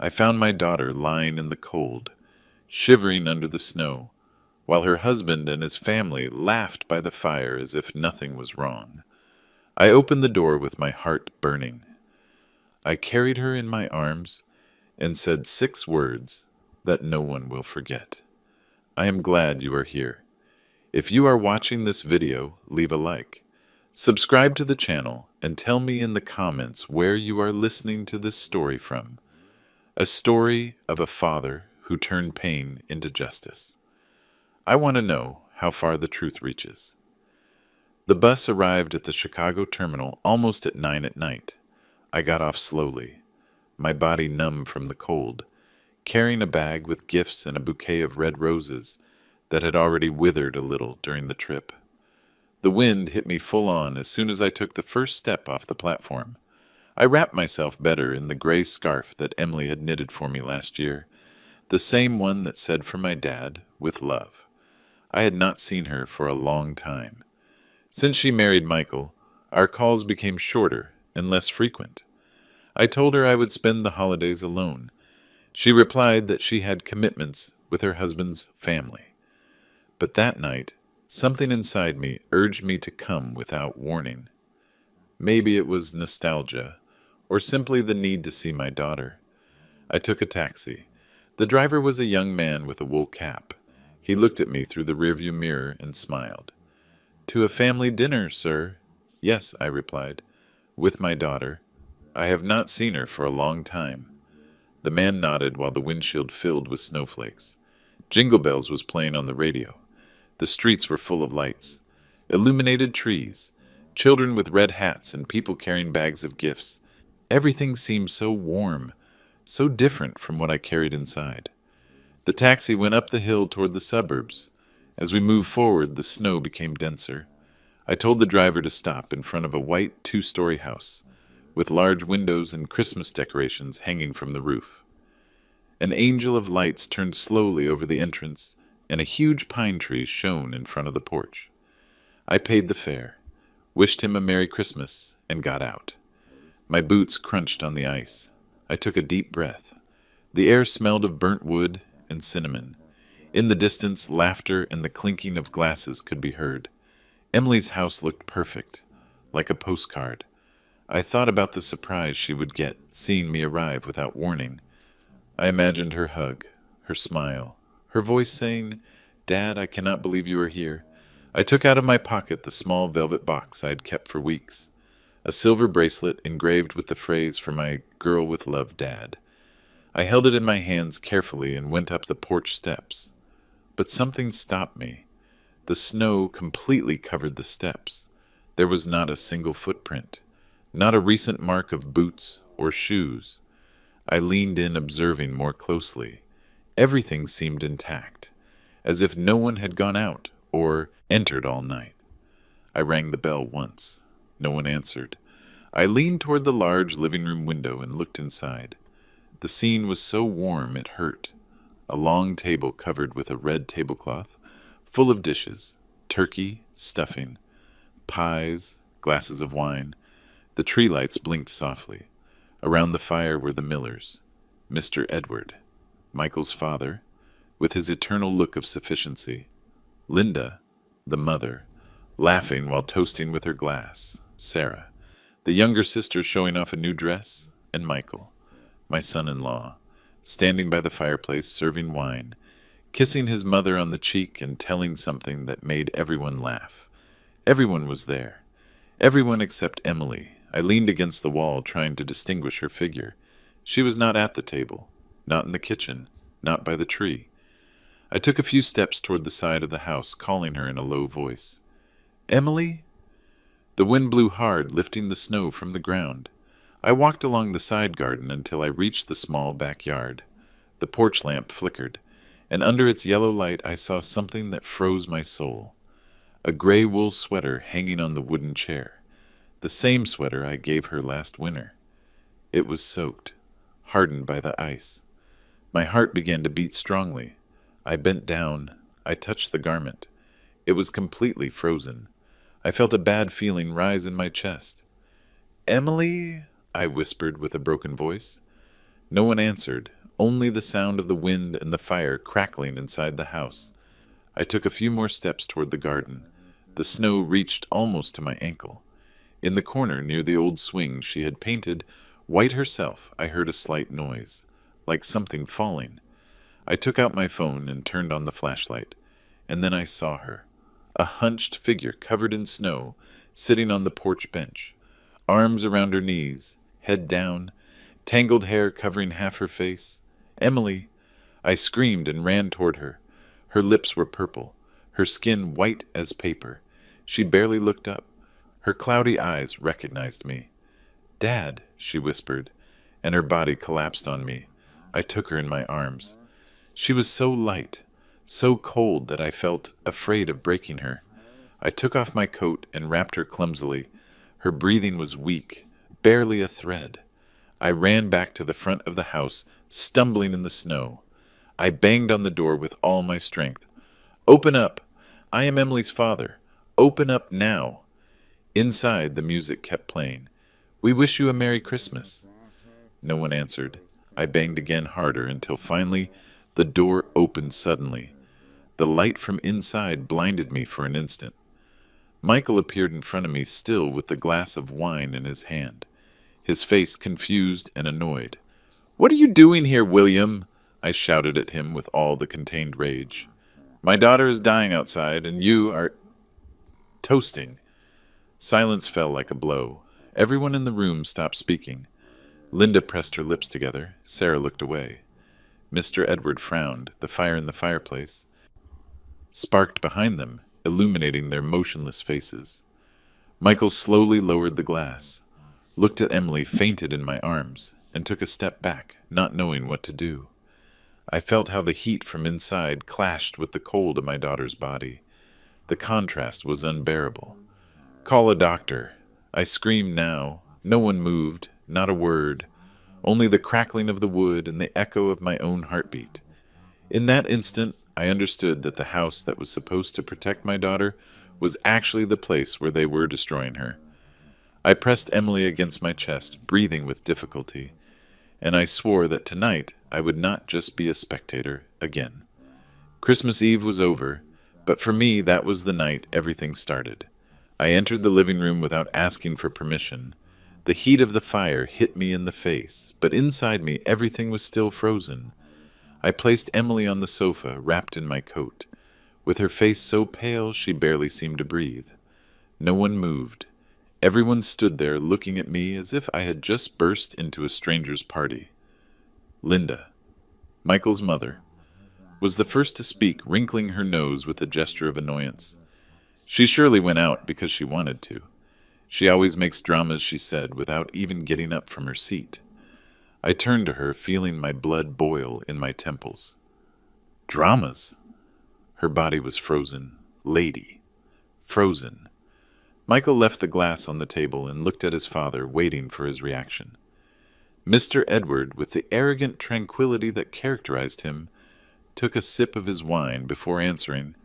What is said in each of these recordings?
I found my daughter lying in the cold, shivering under the snow, while her husband and his family laughed by the fire as if nothing was wrong. I opened the door with my heart burning. I carried her in my arms and said 6 words that no one will forget. I am glad you are here. If you are watching this video, leave a like. Subscribe to the channel and tell me in the comments where you are listening to this story from. A story of a father who turned pain into justice. I want to know how far the truth reaches. The bus arrived at the Chicago terminal almost at 9 at night. I got off slowly, my body numb from the cold, carrying a bag with gifts and a bouquet of red roses that had already withered a little during the trip. The wind hit me full on as soon as I took the first step off the platform. I wrapped myself better in the gray scarf that Emily had knitted for me last year, the same one that said for my dad, with love. I had not seen her for a long time. Since she married Michael, our calls became shorter and less frequent. I told her I would spend the holidays alone. She replied that she had commitments with her husband's family. But that night, something inside me urged me to come without warning. Maybe it was nostalgia, or simply the need to see my daughter. I took a taxi. The driver was a young man with a wool cap. He looked at me through the rearview mirror and smiled. "To a family dinner, sir." "Yes," I replied, "with my daughter. I have not seen her for a long time." The man nodded while the windshield filled with snowflakes. Jingle Bells was playing on the radio. The streets were full of lights, illuminated trees, children with red hats and people carrying bags of gifts. Everything seemed so warm, so different from what I carried inside. The taxi went up the hill toward the suburbs. As we moved forward, the snow became denser. I told the driver to stop in front of a white 2-story house, with large windows and Christmas decorations hanging from the roof. An angel of lights turned slowly over the entrance, and a huge pine tree shone in front of the porch. I paid the fare, wished him a Merry Christmas, and got out. My boots crunched on the ice. I took a deep breath. The air smelled of burnt wood and cinnamon. In the distance, laughter and the clinking of glasses could be heard. Emily's house looked perfect, like a postcard. I thought about the surprise she would get, seeing me arrive without warning. I imagined her hug, her smile, her voice saying, "Dad, I cannot believe you are here." I took out of my pocket the small velvet box I had kept for weeks, a silver bracelet engraved with the phrase for my girl with love, Dad. I held it in my hands carefully and went up the porch steps. But something stopped me. The snow completely covered the steps. There was not a single footprint, not a recent mark of boots or shoes. I leaned in, observing more closely. Everything seemed intact, as if no one had gone out or entered all night. I rang the bell once. No one answered. I leaned toward the large living room window and looked inside. The scene was so warm it hurt. A long table covered with a red tablecloth, full of dishes, turkey, stuffing, pies, glasses of wine. The tree lights blinked softly. Around the fire were the Millers, Mr. Edward, Michael's father, with his eternal look of sufficiency, Linda, the mother, laughing while toasting with her glass, Sarah, the younger sister showing off a new dress, and Michael, my son-in-law, standing by the fireplace serving wine, kissing his mother on the cheek and telling something that made everyone laugh. Everyone was there. Everyone except Emily. I leaned against the wall, trying to distinguish her figure. She was not at the table, not in the kitchen, not by the tree. I took a few steps toward the side of the house, calling her in a low voice. "Emily?" The wind blew hard, lifting the snow from the ground. I walked along the side garden until I reached the small backyard. The porch lamp flickered, and under its yellow light I saw something that froze my soul. A gray wool sweater hanging on the wooden chair. The same sweater I gave her last winter. It was soaked, hardened by the ice. My heart began to beat strongly. I bent down. I touched the garment. It was completely frozen. I felt a bad feeling rise in my chest. "Emily?" I whispered with a broken voice. No one answered, only the sound of the wind and the fire crackling inside the house. I took a few more steps toward the garden. The snow reached almost to my ankle. In the corner near the old swing she had painted, white herself, I heard a slight noise, like something falling. I took out my phone and turned on the flashlight, and then I saw her. A hunched figure covered in snow, sitting on the porch bench, arms around her knees, head down, tangled hair covering half her face. Emily! I screamed and ran toward her. Her lips were purple, her skin white as paper. She barely looked up. Her cloudy eyes recognized me. "Dad," she whispered, and her body collapsed on me. I took her in my arms. She was so light, so cold that I felt afraid of breaking her. I took off my coat and wrapped her clumsily. Her breathing was weak, barely a thread. I ran back to the front of the house, stumbling in the snow. I banged on the door with all my strength. "Open up! I am Emily's father. Open up now!" Inside, the music kept playing. "We wish you a Merry Christmas." No one answered. I banged again harder until finally the door opened suddenly. The light from inside blinded me for an instant. Michael appeared in front of me still with the glass of wine in his hand, his face confused and annoyed. "What are you doing here, William?" I shouted at him with all the contained rage. "My daughter is dying outside, and you are toasting." Silence fell like a blow. Everyone in the room stopped speaking. Linda pressed her lips together. Sarah looked away. Mr. Edward frowned. The fire in the fireplace sparked behind them, illuminating their motionless faces. Michael slowly lowered the glass, looked at Emily fainted in my arms, and took a step back, not knowing what to do. I felt how the heat from inside clashed with the cold of my daughter's body. The contrast was unbearable. "Call a doctor." I screamed now. No one moved, not a word, only the crackling of the wood and the echo of my own heartbeat. In that instant, I understood that the house that was supposed to protect my daughter was actually the place where they were destroying her. I pressed Emily against my chest, breathing with difficulty, and I swore that tonight I would not just be a spectator again. Christmas Eve was over, but for me that was the night everything started. I entered the living room without asking for permission. The heat of the fire hit me in the face, but inside me everything was still frozen. I placed Emily on the sofa, wrapped in my coat. With her face so pale she barely seemed to breathe. No one moved. Everyone stood there looking at me as if I had just burst into a stranger's party. Linda, Michael's mother, was the first to speak, wrinkling her nose with a gesture of annoyance. She surely went out because she wanted to. She always makes dramas, she said, without even getting up from her seat. I turned to her, feeling my blood boil in my temples. Dramas? Her body was frozen. Lady. Frozen. Michael left the glass on the table and looked at his father, waiting for his reaction. Mr. Edward, with the arrogant tranquility that characterized him, took a sip of his wine before answering,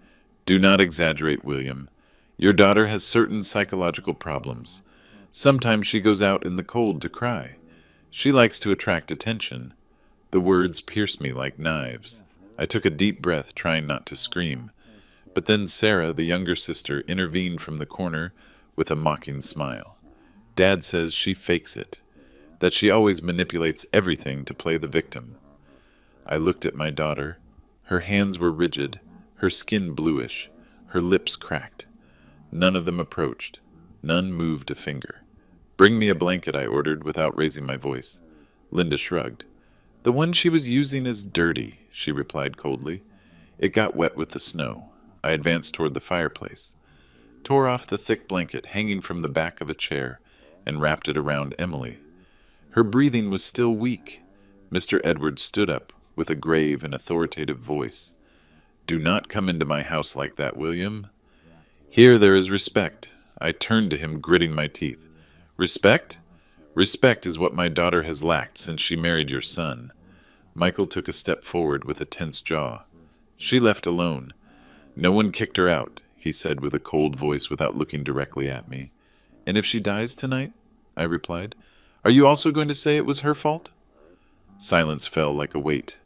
"Do not exaggerate, William. Your daughter has certain psychological problems. Sometimes she goes out in the cold to cry. She likes to attract attention." The words pierced me like knives. I took a deep breath, trying not to scream. But then Sarah, the younger sister, intervened from the corner with a mocking smile. "Dad says she fakes it, that she always manipulates everything to play the victim." I looked at my daughter. Her hands were rigid, her skin bluish, her lips cracked. None of them approached. None moved a finger. "Bring me a blanket," I ordered, without raising my voice. Linda shrugged. "The one she was using is dirty," she replied coldly. It got wet with the snow. I advanced toward the fireplace, tore off the thick blanket hanging from the back of a chair, and wrapped it around Emily. Her breathing was still weak. Mr. Edwards stood up with a grave and authoritative voice. "Do not come into my house like that, William. Here there is respect." I turned to him, gritting my teeth. "Respect? Respect is what my daughter has lacked since she married your son." Michael took a step forward with a tense jaw. "She left alone. No one kicked her out," he said with a cold voice without looking directly at me. "And if she dies tonight?" I replied. "Are you also going to say it was her fault?" Silence fell like a weight.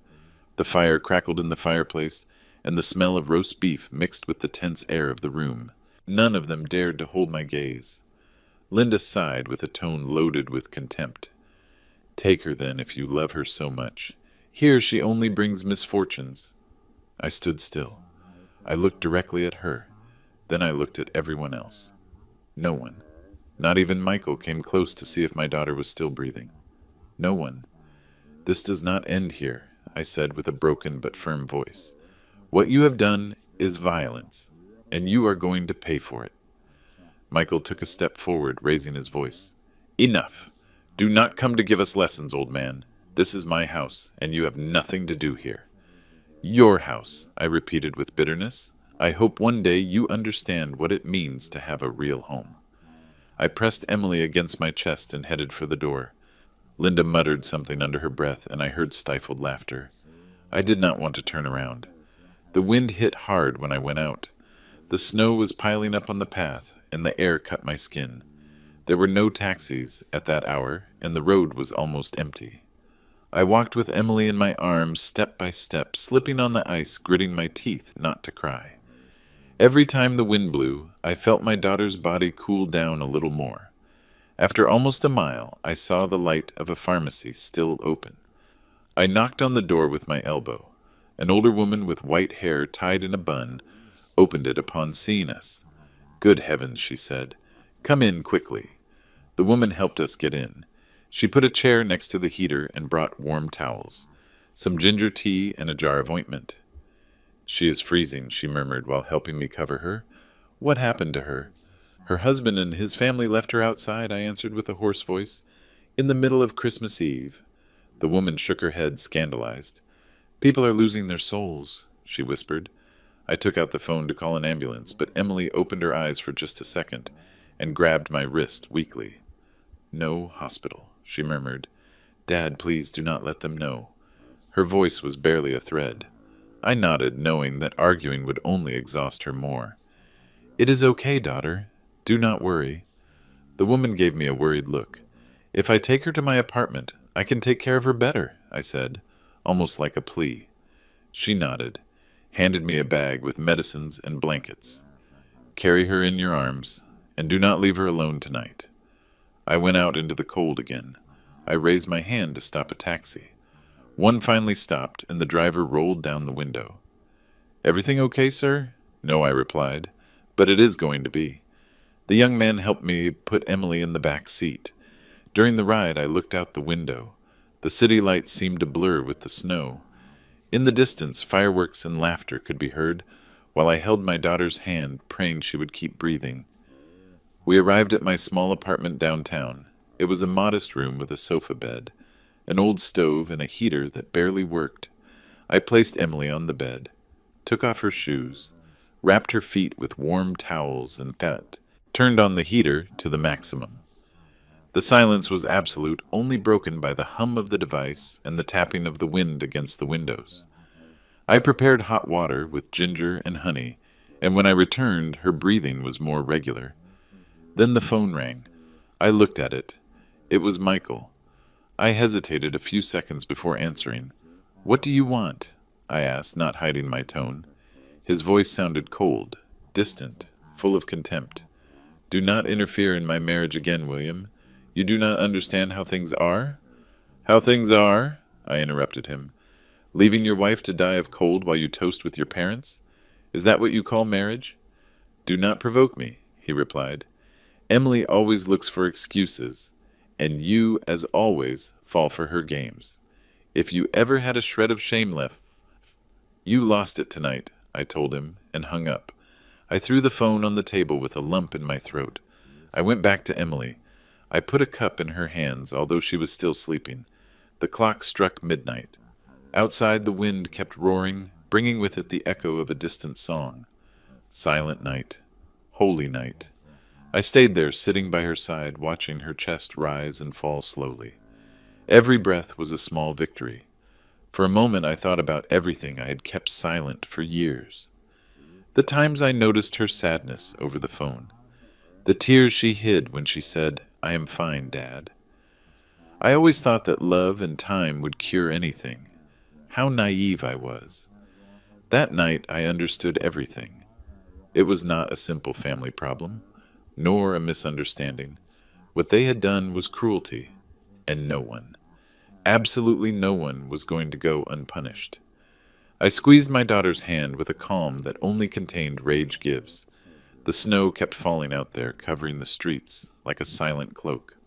The fire crackled in the fireplace, and the smell of roast beef mixed with the tense air of the room. None of them dared to hold my gaze. Linda sighed with a tone loaded with contempt. "Take her, then, if you love her so much. Here she only brings misfortunes." I stood still. I looked directly at her. Then I looked at everyone else. No one. Not even Michael came close to see if my daughter was still breathing. No one. "This does not end here," I said with a broken but firm voice. "What you have done is violence, and you are going to pay for it." Michael took a step forward, raising his voice. "Enough! Do not come to give us lessons, old man. This is my house, and you have nothing to do here." "Your house," I repeated with bitterness. "I hope one day you understand what it means to have a real home." I pressed Emily against my chest and headed for the door. Linda muttered something under her breath, and I heard stifled laughter. I did not want to turn around. The wind hit hard when I went out. The snow was piling up on the path, and the air cut my skin. There were no taxis at that hour, and the road was almost empty. I walked with Emily in my arms, step by step, slipping on the ice, gritting my teeth not to cry. Every time the wind blew, I felt my daughter's body cool down a little more. After almost a mile, I saw the light of a pharmacy still open. I knocked on the door with my elbow. An older woman with white hair tied in a bun opened it upon seeing us. "Good heavens," she said. "Come in quickly." The woman helped us get in. She put a chair next to the heater and brought warm towels, some ginger tea, and a jar of ointment. "She is freezing," she murmured while helping me cover her. "What happened to her?" "Her husband and his family left her outside," I answered with a hoarse voice. "In the middle of Christmas Eve." The woman shook her head, scandalized. "People are losing their souls," she whispered. I took out the phone to call an ambulance, but Emily opened her eyes for just a second and grabbed my wrist weakly. "No hospital," she murmured. "Dad, please do not let them know." Her voice was barely a thread. I nodded, knowing that arguing would only exhaust her more. "It is okay, daughter. Do not worry." The woman gave me a worried look. "If I take her to my apartment, I can take care of her better," I said, almost like a plea. She nodded, handed me a bag with medicines and blankets. "Carry her in your arms, and do not leave her alone tonight." I went out into the cold again. I raised my hand to stop a taxi. One finally stopped, and the driver rolled down the window. "Everything okay, sir?" "No," I replied, "but it is going to be." The young man helped me put Emily in the back seat. During the ride, I looked out the window. The city lights seemed to blur with the snow. In the distance, fireworks and laughter could be heard, while I held my daughter's hand, praying she would keep breathing. We arrived at my small apartment downtown. It was a modest room with a sofa bed, an old stove, and a heater that barely worked. I placed Emily on the bed, took off her shoes, wrapped her feet with warm towels, and turned on the heater to the maximum. The silence was absolute, only broken by the hum of the device and the tapping of the wind against the windows. I prepared hot water with ginger and honey, and when I returned, her breathing was more regular. Then the phone rang. I looked at it. It was Michael. I hesitated a few seconds before answering. "What do you want?" I asked, not hiding my tone. His voice sounded cold, distant, full of contempt. "Do not interfere in my marriage again, William. You do not understand how things are?" "How things are?" I interrupted him. "Leaving your wife to die of cold while you toast with your parents? Is that what you call marriage?" "Do not provoke me," he replied. "Emily always looks for excuses, and you, as always, fall for her games. If you ever had a shred of shame left—" "You lost it tonight," I told him, and hung up. I threw the phone on the table with a lump in my throat. I went back to Emily. I put a cup in her hands, although she was still sleeping. The clock struck midnight. Outside, the wind kept roaring, bringing with it the echo of a distant song. Silent night. Holy night. I stayed there, sitting by her side, watching her chest rise and fall slowly. Every breath was a small victory. For a moment I thought about everything I had kept silent for years. The times I noticed her sadness over the phone. The tears she hid when she said, "I am fine, Dad." I always thought that love and time would cure anything. How naive I was. That night I understood everything. It was not a simple family problem, nor a misunderstanding. What they had done was cruelty, and no one, absolutely no one, was going to go unpunished. I squeezed my daughter's hand with a calm that only contained rage gives. The snow kept falling out there, covering the streets like a silent cloak.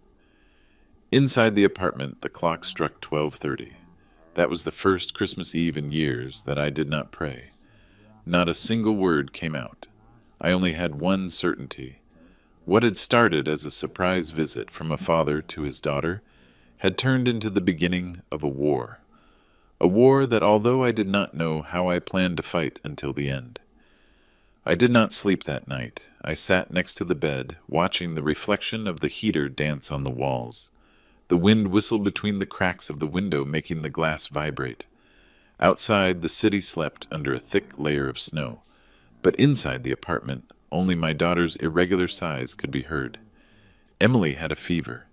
Inside the apartment, the clock struck 12:30. That was the first Christmas Eve in years that I did not pray. Not a single word came out. I only had one certainty. What had started as a surprise visit from a father to his daughter had turned into the beginning of a war. A war that, although I did not know how I planned to fight until the end. I did not sleep that night. I sat next to the bed, watching the reflection of the heater dance on the walls. The wind whistled between the cracks of the window, making the glass vibrate. Outside, the city slept under a thick layer of snow, but inside the apartment, only my daughter's irregular sighs could be heard. Emily had a fever.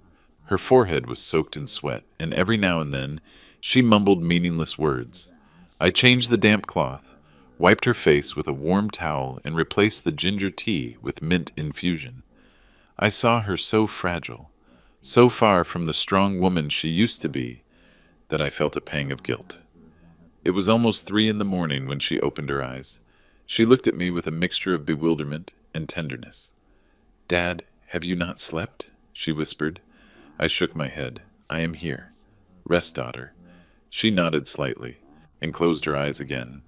Her forehead was soaked in sweat, and every now and then she mumbled meaningless words. I changed the damp cloth, wiped her face with a warm towel, and replaced the ginger tea with mint infusion. I saw her so fragile, so far from the strong woman she used to be, that I felt a pang of guilt. It was almost 3 a.m. when she opened her eyes. She looked at me with a mixture of bewilderment and tenderness. "Dad, have you not slept?" she whispered. I shook my head. "I am here. Rest, daughter." She nodded slightly and closed her eyes again.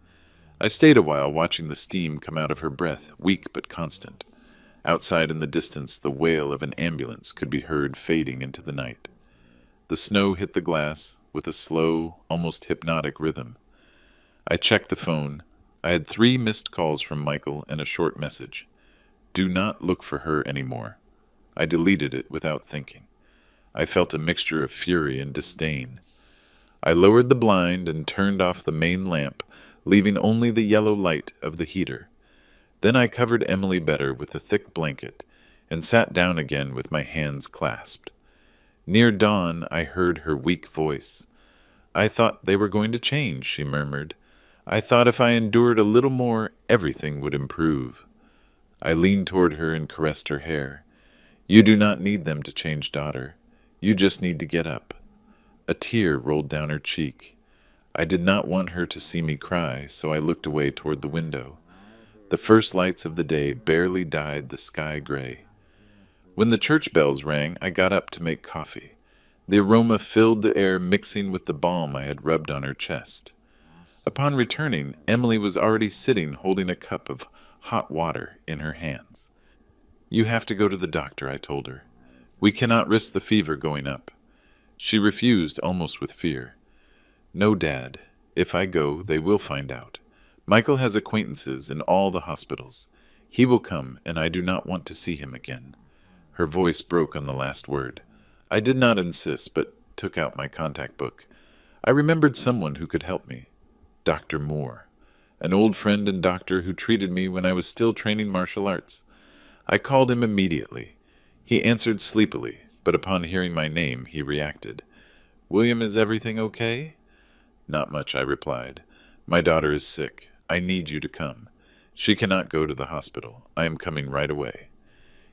I stayed a while watching the steam come out of her breath, weak but constant. Outside in the distance, the wail of an ambulance could be heard fading into the night. The snow hit the glass with a slow, almost hypnotic rhythm. I checked the phone. I had 3 missed calls from Michael and a short message. "Do not look for her anymore." I deleted it without thinking. I felt a mixture of fury and disdain. I lowered the blind and turned off the main lamp, leaving only the yellow light of the heater. Then I covered Emily better with a thick blanket and sat down again with my hands clasped. Near dawn, I heard her weak voice. "I thought they were going to change," she murmured. "I thought if I endured a little more, everything would improve." I leaned toward her and caressed her hair. "You do not need them to change, daughter. You just need to get up." A tear rolled down her cheek. I did not want her to see me cry, so I looked away toward the window. The first lights of the day barely dyed the sky gray. When the church bells rang, I got up to make coffee. The aroma filled the air, mixing with the balm I had rubbed on her chest. Upon returning, Emily was already sitting holding a cup of hot water in her hands. "You have to go to the doctor," I told her. "We cannot risk the fever going up." She refused, almost with fear. "No, Dad. If I go, they will find out. Michael has acquaintances in all the hospitals. He will come, and I do not want to see him again." Her voice broke on the last word. I did not insist, but took out my contact book. I remembered someone who could help me. Dr. Moore, an old friend and doctor who treated me when I was still training martial arts. I called him immediately. He answered sleepily, but upon hearing my name, he reacted. "William, is everything okay?" "Not much," I replied. "My daughter is sick. I need you to come. She cannot go to the hospital. I am coming right away."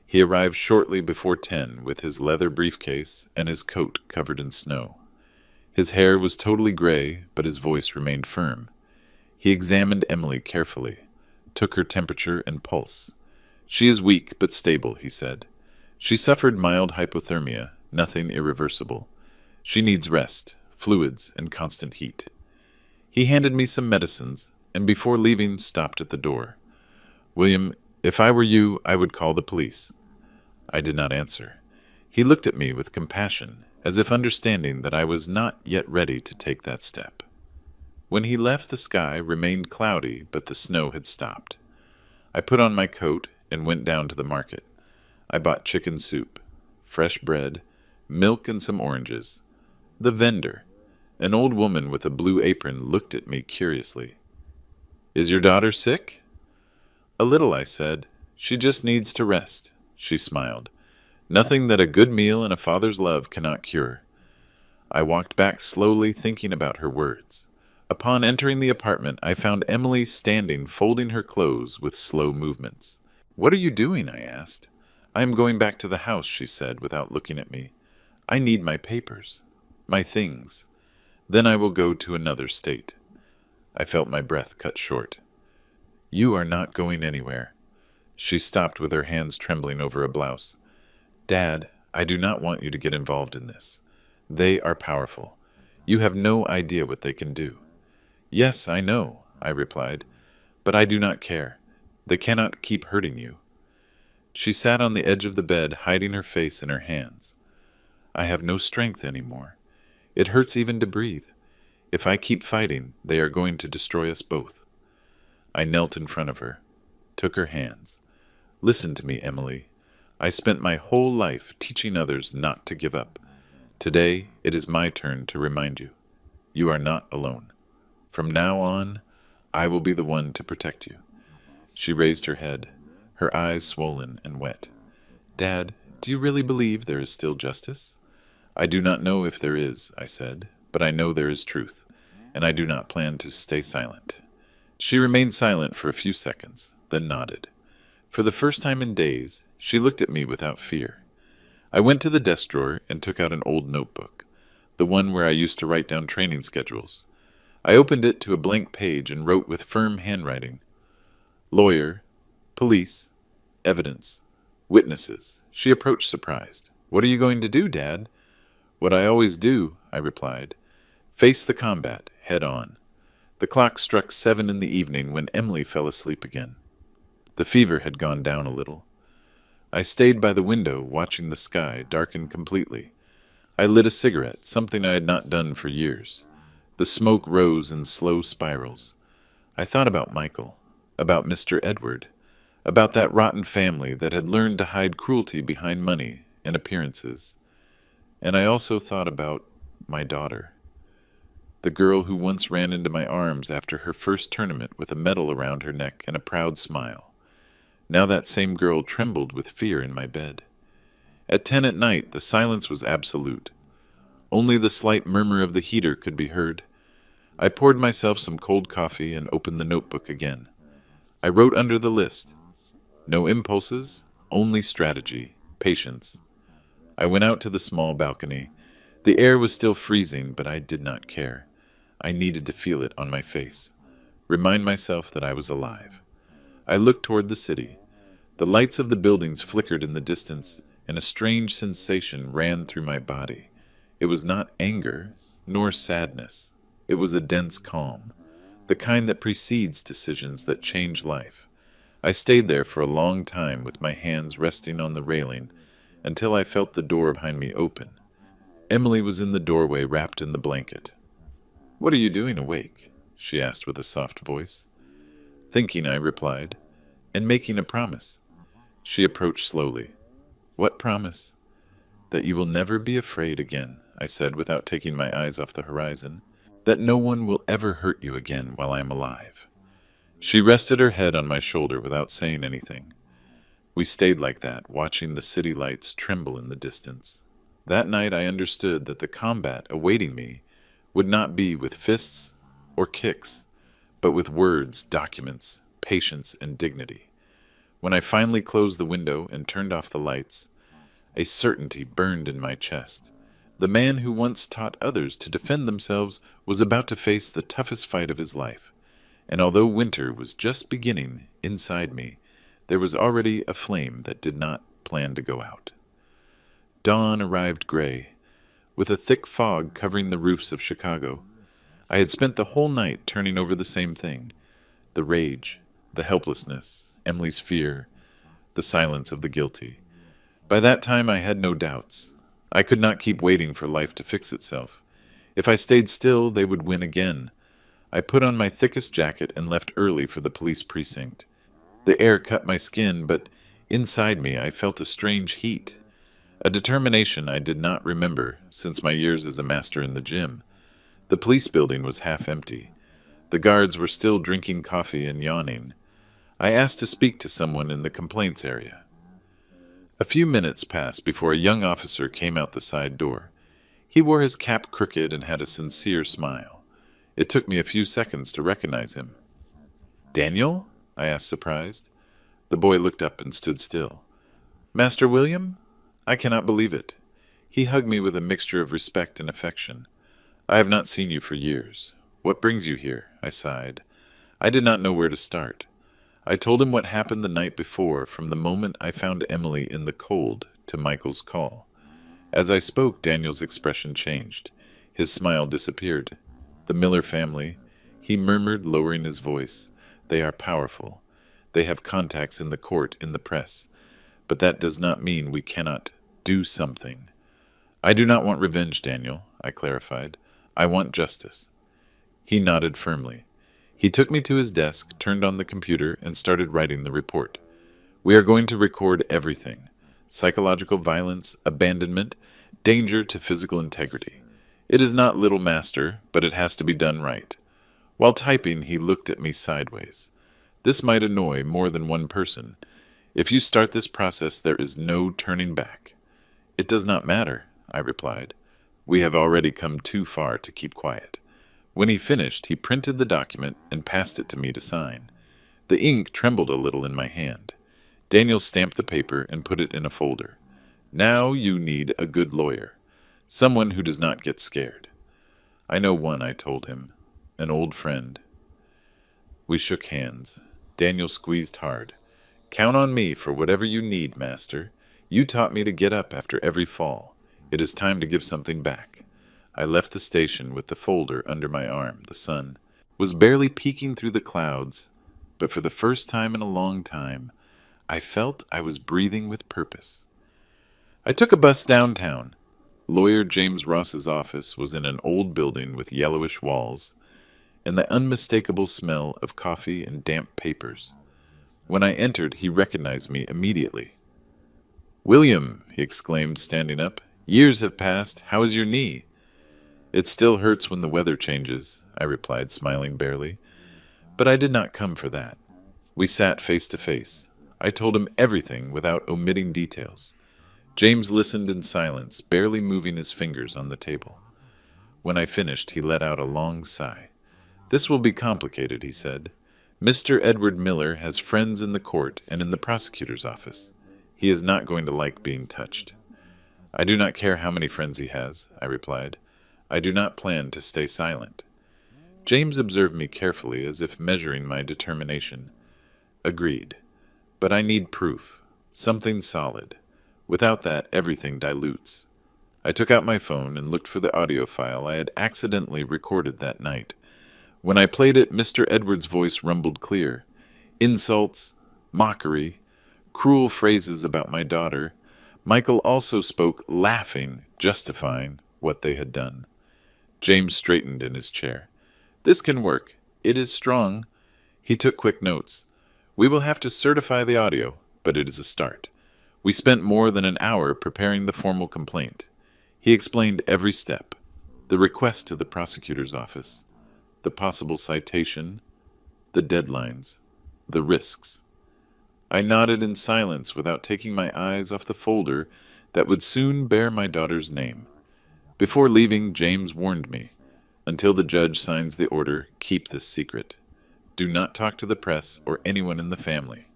He arrived shortly before 10 with his leather briefcase and his coat covered in snow. His hair was totally gray, but his voice remained firm. He examined Emily carefully, took her temperature and pulse. "She is weak but stable," he said. "She suffered mild hypothermia, nothing irreversible. She needs rest, fluids, and constant heat." He handed me some medicines, and before leaving stopped at the door. "William, if I were you, I would call the police." I did not answer. He looked at me with compassion, as if understanding that I was not yet ready to take that step. When he left, the sky remained cloudy, but the snow had stopped. I put on my coat and went down to the market. I bought chicken soup, fresh bread, milk, and some oranges. The vendor, an old woman with a blue apron, looked at me curiously. "Is your daughter sick?" "A little," I said. "She just needs to rest." She smiled. "Nothing that a good meal and a father's love cannot cure." I walked back slowly, thinking about her words. Upon entering the apartment, I found Emily standing, folding her clothes with slow movements. "What are you doing?" I asked. "I am going back to the house," she said, without looking at me. "I need my papers, my things. Then I will go to another state." I felt my breath cut short. "You are not going anywhere." She stopped with her hands trembling over a blouse. "Dad, I do not want you to get involved in this. They are powerful. You have no idea what they can do." "Yes, I know," I replied, "but I do not care. They cannot keep hurting you." She sat on the edge of the bed, hiding her face in her hands. "I have no strength anymore. It hurts even to breathe. If I keep fighting, they are going to destroy us both." I knelt in front of her, took her hands. "Listen to me, Emily. I spent my whole life teaching others not to give up. Today, it is my turn to remind you. You are not alone. From now on, I will be the one to protect you." She raised her head, her eyes swollen and wet. "Dad, do you really believe there is still justice?" "I do not know if there is," I said, "but I know there is truth, and I do not plan to stay silent." She remained silent for a few seconds, then nodded. For the first time in days, she looked at me without fear. I went to the desk drawer and took out an old notebook, the one where I used to write down training schedules. I opened it to a blank page and wrote with firm handwriting, "Lawyer, police, evidence, witnesses." She approached surprised. "What are you going to do, Dad?" "What I always do," I replied. "Face the combat, head on." The clock struck 7 in the evening when Emily fell asleep again. The fever had gone down a little. I stayed by the window, watching the sky darken completely. I lit a cigarette, something I had not done for years. The smoke rose in slow spirals. I thought about Michael, about Mr. Edward, about that rotten family that had learned to hide cruelty behind money and appearances. And I also thought about my daughter, the girl who once ran into my arms after her first tournament with a medal around her neck and a proud smile. Now that same girl trembled with fear in my bed. At 10 at night, the silence was absolute. Only the slight murmur of the heater could be heard. I poured myself some cold coffee and opened the notebook again. I wrote under the list, "No impulses, only strategy, patience." I went out to the small balcony. The air was still freezing, but I did not care. I needed to feel it on my face, remind myself that I was alive. I looked toward the city. The lights of the buildings flickered in the distance, and a strange sensation ran through my body. It was not anger, nor sadness. It was a dense calm, the kind that precedes decisions that change life. I stayed there for a long time with my hands resting on the railing until I felt the door behind me open. Emily was in the doorway, wrapped in the blanket. "What are you doing awake?" she asked with a soft voice. "Thinking," I replied, "and making a promise." She approached slowly. "What promise?" "That you will never be afraid again," I said without taking my eyes off the horizon. "That no one will ever hurt you again while I am alive." She rested her head on my shoulder without saying anything. We stayed like that, watching the city lights tremble in the distance. That night I understood that the combat awaiting me would not be with fists or kicks, but with words, documents, patience, and dignity. When I finally closed the window and turned off the lights, a certainty burned in my chest. The man who once taught others to defend themselves was about to face the toughest fight of his life. And although winter was just beginning inside me, there was already a flame that did not plan to go out. Dawn arrived gray, with a thick fog covering the roofs of Chicago. I had spent the whole night turning over the same thing: the rage, the helplessness, Emily's fear, the silence of the guilty. By that time I had no doubts. I could not keep waiting for life to fix itself. If I stayed still, they would win again. I put on my thickest jacket and left early for the police precinct. The air cut my skin, but inside me I felt a strange heat, a determination I did not remember since my years as a master in the gym. The police building was half empty. The guards were still drinking coffee and yawning. I asked to speak to someone in the complaints area. A few minutes passed before a young officer came out the side door. He wore his cap crooked and had a sincere smile. It took me a few seconds to recognize him. "Daniel?" I asked, surprised. The boy looked up and stood still. "Master William? I cannot believe it." He hugged me with a mixture of respect and affection. "I have not seen you for years. What brings you here?" I sighed. I did not know where to start. I told him what happened the night before, from the moment I found Emily in the cold to Michael's call. As I spoke, Daniel's expression changed. His smile disappeared. "The Miller family," he murmured, lowering his voice. "They are powerful. They have contacts in the court, in the press. But that does not mean we cannot do something." "I do not want revenge, Daniel," I clarified. "I want justice." He nodded firmly. He took me to his desk, turned on the computer, and started writing the report. "We are going to record everything: psychological violence, abandonment, danger to physical integrity. It is not little, master, but it has to be done right." While typing, he looked at me sideways. "This might annoy more than one person. If you start this process, there is no turning back." "It does not matter," I replied. "We have already come too far to keep quiet." When he finished, he printed the document and passed it to me to sign. The ink trembled a little in my hand. Daniel stamped the paper and put it in a folder. "Now you need a good lawyer. Someone who does not get scared." "I know one," I told him. "An old friend." We shook hands. Daniel squeezed hard. "Count on me for whatever you need, master. You taught me to get up after every fall. It is time to give something back." I left the station with the folder under my arm. The sun was barely peeking through the clouds, but for the first time in a long time, I felt I was breathing with purpose. I took a bus downtown. Lawyer James Ross's office was in an old building with yellowish walls and the unmistakable smell of coffee and damp papers. When I entered, he recognized me immediately. "William," he exclaimed, standing up, "years have passed. How is your knee?" "It still hurts when the weather changes," I replied, smiling barely. But I did not come for that. We sat face to face. I told him everything without omitting details. James listened in silence, barely moving his fingers on the table. When I finished, he let out a long sigh. "This will be complicated," he said. "Mr. Edward Miller has friends in the court and in the prosecutor's office. He is not going to like being touched." "I do not care how many friends he has," I replied. "I do not plan to stay silent." James observed me carefully, as if measuring my determination. "Agreed. But I need proof. Something solid. Without that, everything dilutes." I took out my phone and looked for the audio file I had accidentally recorded that night. When I played it, Mr. Edwards' voice rumbled clear. Insults, mockery, cruel phrases about my daughter. Michael also spoke, laughing, justifying what they had done. James straightened in his chair. "This can work. It is strong." He took quick notes. "We will have to certify the audio, but it is a start." We spent more than an hour preparing the formal complaint. He explained every step: the request to the prosecutor's office, the possible citation, the deadlines, the risks. I nodded in silence without taking my eyes off the folder that would soon bear my daughter's name. Before leaving, James warned me, "Until the judge signs the order, keep this secret. Do not talk to the press or anyone in the family."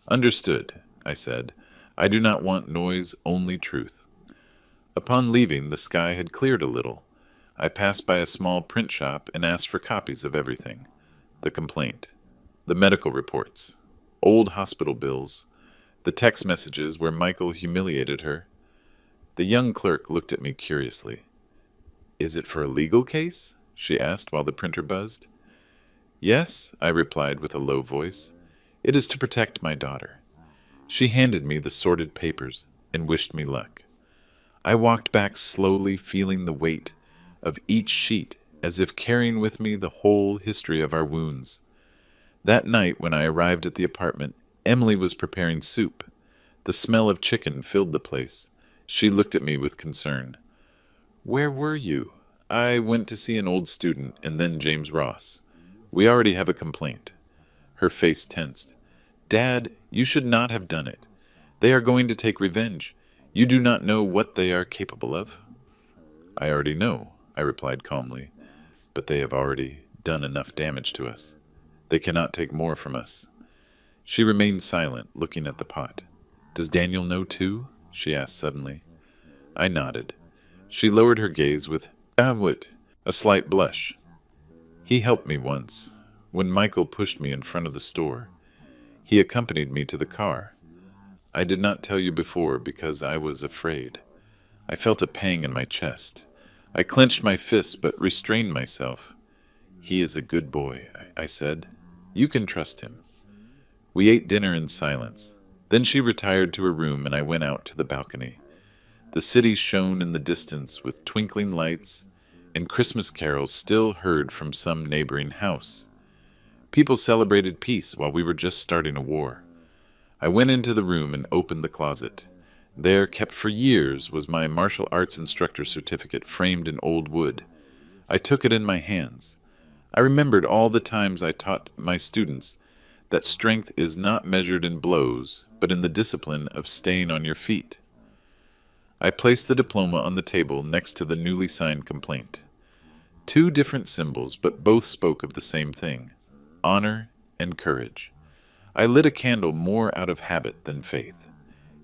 "Understood," I said. "I do not want noise, only truth." Upon leaving, the sky had cleared a little. I passed by a small print shop and asked for copies of everything: the complaint, the medical reports, old hospital bills, the text messages where Michael humiliated her. The young clerk looked at me curiously. "Is it for a legal case?" she asked while the printer buzzed. "Yes," I replied with a low voice. "It is to protect my daughter." She handed me the sorted papers and wished me luck. I walked back slowly, feeling the weight of each sheet as if carrying with me the whole history of our wounds. That night, when I arrived at the apartment, Emily was preparing soup. The smell of chicken filled the place. She looked at me with concern. "Where were you?" "I went to see an old student, and then James Ross. We already have a complaint." Her face tensed. "Dad, you should not have done it. They are going to take revenge. You do not know what they are capable of." I already know, I replied calmly, but they have already done enough damage to us. They cannot take more from us. She remained silent, looking at the pot. Does Daniel know too? She asked suddenly. I nodded. She lowered her gaze with a slight blush. He helped me once, when Michael pushed me in front of the store. He accompanied me to the car. I did not tell you before because I was afraid. I felt a pang in my chest. I clenched my fists but restrained myself. He is a good boy, I said. You can trust him. We ate dinner in silence. Then she retired to her room and I went out to the balcony. The city shone in the distance with twinkling lights, and Christmas carols still heard from some neighboring house. People celebrated peace while we were just starting a war. I went into the room and opened the closet. There, kept for years, was my martial arts instructor certificate framed in old wood. I took it in my hands. I remembered all the times I taught my students that strength is not measured in blows, but in the discipline of staying on your feet. I placed the diploma on the table next to the newly signed complaint. Two different symbols, but both spoke of the same thing: honor and courage. I lit a candle more out of habit than faith.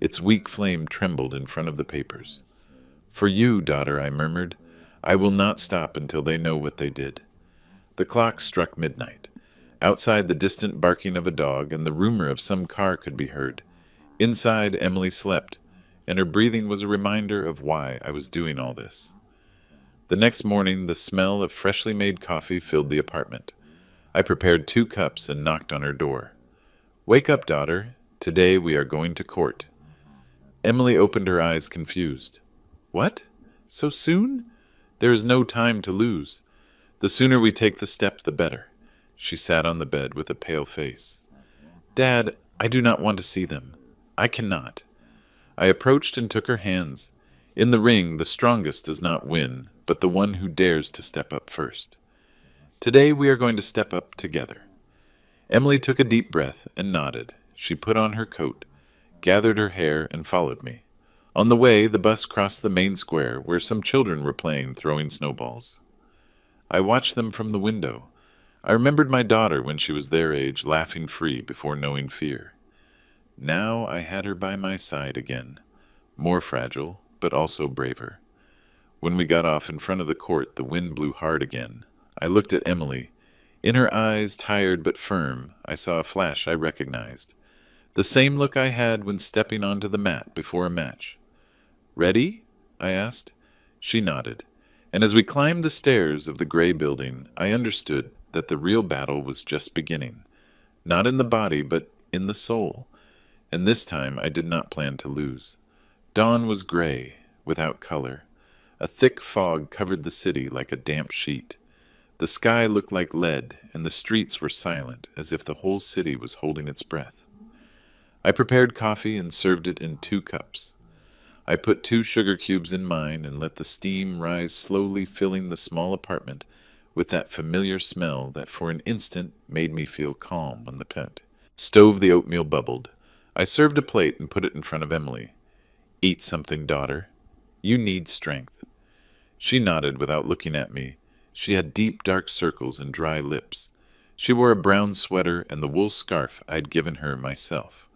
Its weak flame trembled in front of the papers. For you, daughter, I murmured, I will not stop until they know what they did. The clock struck midnight. Outside, the distant barking of a dog and the rumor of some car could be heard. Inside, Emily slept, and her breathing was a reminder of why I was doing all this. The next morning, the smell of freshly made coffee filled the apartment. I prepared 2 cups and knocked on her door. Wake up, daughter. Today we are going to court. Emily opened her eyes confused. What? So soon? There is no time to lose. The sooner we take the step, the better. She sat on the bed with a pale face. Dad, I do not want to see them. I cannot. I approached and took her hands. In the ring, the strongest does not win, but the one who dares to step up first. Today we are going to step up together. Emily took a deep breath and nodded. She put on her coat, gathered her hair, and followed me. On the way, the bus crossed the main square, where some children were playing, throwing snowballs. I watched them from the window. I remembered my daughter when she was their age, laughing free before knowing fear. Now I had her by my side again, more fragile, but also braver. When we got off in front of the court, the wind blew hard again. I looked at Emily. In her eyes, tired but firm, I saw a flash I recognized. The same look I had when stepping onto the mat before a match. Ready? I asked. She nodded. And as we climbed the stairs of the gray building, I understood that the real battle was just beginning. Not in the body, but in the soul. And this time I did not plan to lose. Dawn was gray, without color. A thick fog covered the city like a damp sheet. The sky looked like lead, and the streets were silent, as if the whole city was holding its breath. I prepared coffee and served it in 2 cups. I put 2 sugar cubes in mine and let the steam rise slowly, filling the small apartment with that familiar smell that for an instant made me feel calm when the pet stove the oatmeal bubbled. I served a plate and put it in front of Emily. Eat something, daughter. You need strength. She nodded without looking at me. She had deep, dark circles and dry lips. She wore a brown sweater and the wool scarf I'd given her myself.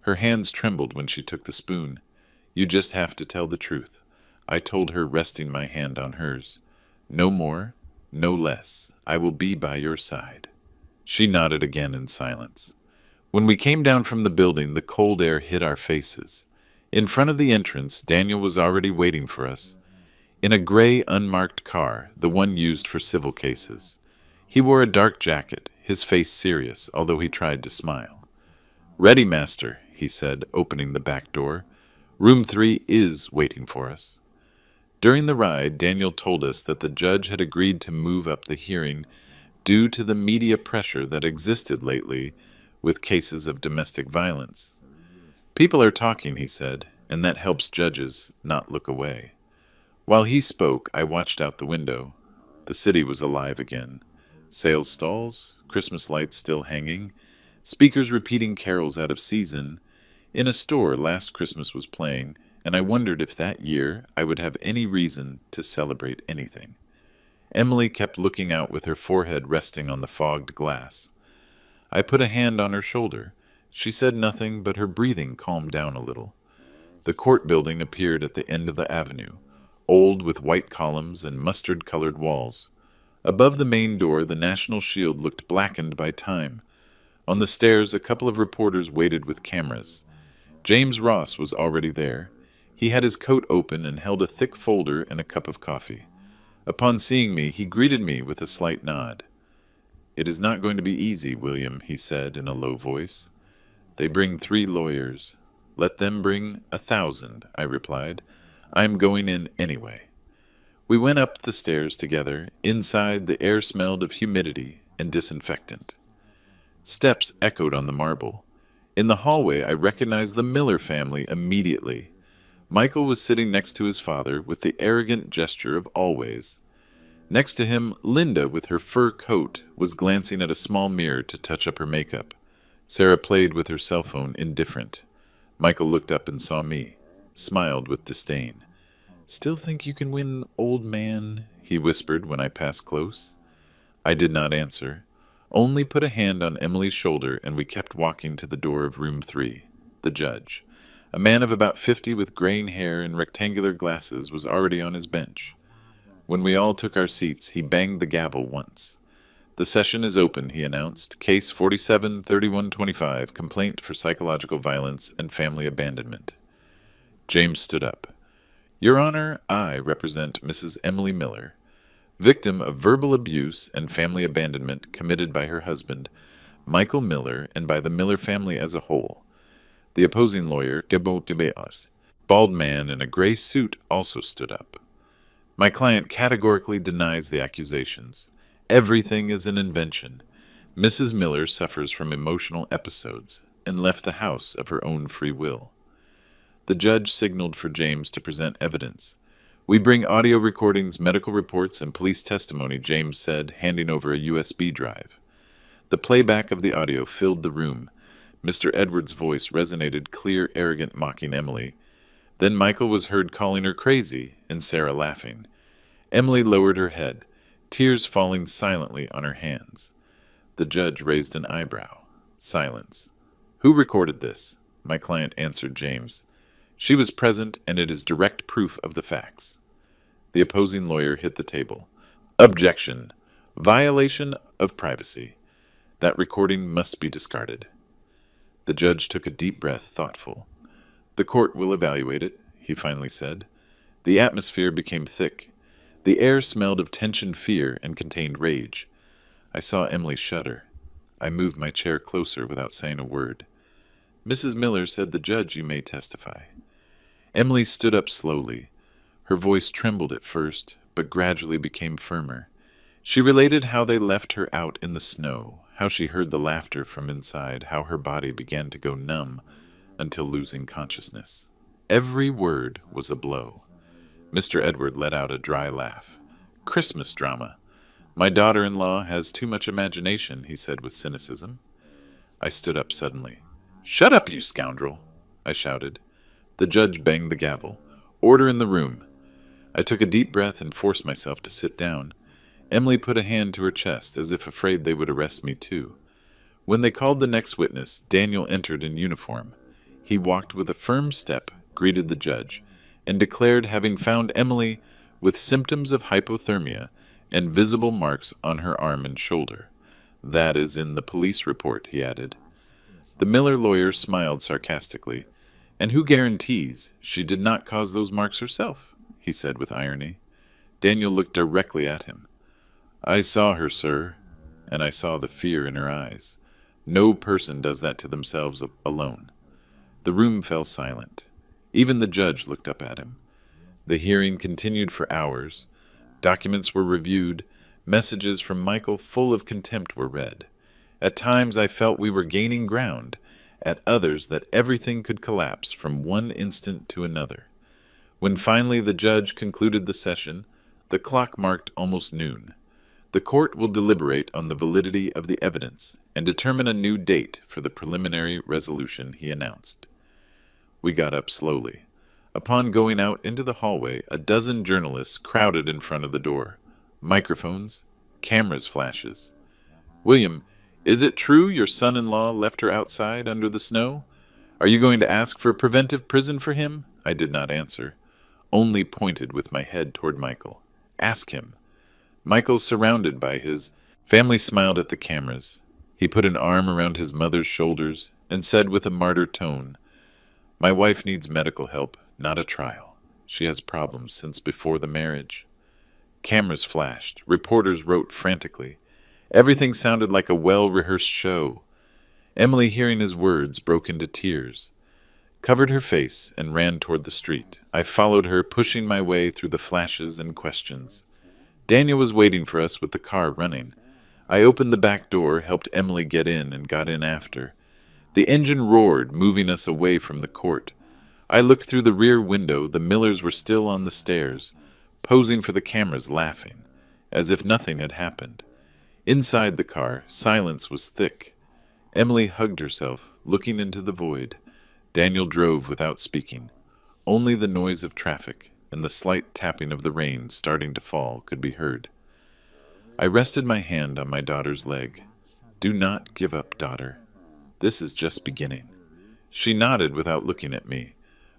Her hands trembled when she took the spoon. You just have to tell the truth, I told her, resting my hand on hers. No more, no less. I will be by your side. She nodded again in silence. When we came down from the building, the cold air hit our faces. In front of the entrance, Daniel was already waiting for us. In a gray, unmarked car, the one used for civil cases. He wore a dark jacket, his face serious, although he tried to smile. Ready, master, he said, opening the back door. Room 3 is waiting for us. During the ride, Daniel told us that the judge had agreed to move up the hearing due to the media pressure that existed lately with cases of domestic violence. People are talking, he said, and that helps judges not look away. While he spoke, I watched out the window. The city was alive again. Sales stalls, Christmas lights still hanging, speakers repeating carols out of season. In a store, Last Christmas was playing, and I wondered if that year I would have any reason to celebrate anything. Emily kept looking out with her forehead resting on the fogged glass. I put a hand on her shoulder. She said nothing, but her breathing calmed down a little. The court building appeared at the end of the avenue, old with white columns and mustard-colored walls. Above the main door, the national shield looked blackened by time. On the stairs, a couple of reporters waited with cameras. James Ross was already there. He had his coat open and held a thick folder and a cup of coffee. Upon seeing me, he greeted me with a slight nod. "It is not going to be easy, William," he said in a low voice. "They bring 3 lawyers. Let them bring 1,000, I replied. I am going in anyway. We went up the stairs together. Inside, the air smelled of humidity and disinfectant. Steps echoed on the marble. In the hallway, I recognized the Miller family immediately. Michael was sitting next to his father with the arrogant gesture of always. Next to him, Linda, with her fur coat, was glancing at a small mirror to touch up her makeup. Sarah played with her cell phone, indifferent. Michael looked up and saw me, smiled with disdain. "Still think you can win, old man?" he whispered when I passed close. I did not answer, only put a hand on Emily's shoulder, and we kept walking to the door of room 3. The judge, a man of about 50 with graying hair and rectangular glasses, was already on his bench. When we all took our seats, he banged the gavel once. "The session is open," he announced. "Case 47-3125, complaint for psychological violence and family abandonment." James stood up. "Your Honor, I represent Mrs. Emily Miller, victim of verbal abuse and family abandonment committed by her husband, Michael Miller, and by the Miller family as a whole." The opposing lawyer, bald man in a gray suit, also stood up. "My client categorically denies the accusations. Everything is an invention. Mrs. Miller suffers from emotional episodes and left the house of her own free will." The judge signaled for James to present evidence. "We bring audio recordings, medical reports, and police testimony," James said, handing over a USB drive. The playback of the audio filled the room. Mr. Edwards' voice resonated, clear, arrogant, mocking Emily. Then Michael was heard calling her crazy, and Sarah laughing. Emily lowered her head, tears falling silently on her hands. The judge raised an eyebrow. Silence. "Who recorded this?" My client answered James. "She was present, and it is direct proof of the facts." The opposing lawyer hit the table. "Objection. Violation of privacy. That recording must be discarded." The judge took a deep breath, thoughtful. "The court will evaluate it," he finally said. The atmosphere became thick. The air smelled of tension, fear, and contained rage. I saw Emily shudder. I moved my chair closer without saying a word. "Mrs. Miller," said the judge, "you may testify." Emily stood up slowly. Her voice trembled at first, but gradually became firmer. She related how they left her out in the snow, how she heard the laughter from inside, how her body began to go numb until losing consciousness. Every word was a blow. Mr. Edward let out a dry laugh. "Christmas drama. My daughter-in-law has too much imagination," he said with cynicism. I stood up suddenly. "Shut up, you scoundrel!" I shouted. The judge banged the gavel. "Order in the room." I took a deep breath and forced myself to sit down. Emily put a hand to her chest, as if afraid they would arrest me too. When they called the next witness, Daniel entered in uniform. He walked with a firm step, greeted the judge, and declared having found Emily with symptoms of hypothermia and visible marks on her arm and shoulder. "That is in the police report," he added. The Miller lawyer smiled sarcastically. "And who guarantees she did not cause those marks herself?" he said with irony. Daniel looked directly at him. "I saw her, sir, and I saw the fear in her eyes. No person does that to themselves alone." The room fell silent. Even the judge looked up at him. The hearing continued for hours. Documents were reviewed. Messages from Michael full of contempt were read. At times I felt we were gaining ground, at others that everything could collapse from one instant to another. When finally the judge concluded the session, the clock marked almost noon. "The court will deliberate on the validity of the evidence and determine a new date for the preliminary resolution," he announced. We got up slowly. Upon going out into the hallway, a dozen journalists crowded in front of the door. Microphones, cameras flashes. "William, is it true your son-in-law left her outside under the snow? Are you going to ask for preventive prison for him?" I did not answer, only pointed with my head toward Michael. "Ask him." Michael, surrounded by his family, smiled at the cameras. He put an arm around his mother's shoulders and said with a martyr tone, "My wife needs medical help, not a trial. She has problems since before the marriage." Cameras flashed. Reporters wrote frantically. Everything sounded like a well-rehearsed show. Emily, hearing his words, broke into tears, covered her face, and ran toward the street. I followed her, pushing my way through the flashes and questions. Daniel was waiting for us with the car running. I opened the back door, helped Emily get in, and got in after. The engine roared, moving us away from the court. I looked through the rear window. The Millers were still on the stairs, posing for the cameras, laughing, as if nothing had happened. Inside the car, silence was thick. Emily hugged herself, looking into the void. Daniel drove without speaking. Only the noise of traffic and the slight tapping of the rain starting to fall could be heard. I rested my hand on my daughter's leg. "Do not give up, daughter. This is just beginning." She nodded without looking at me.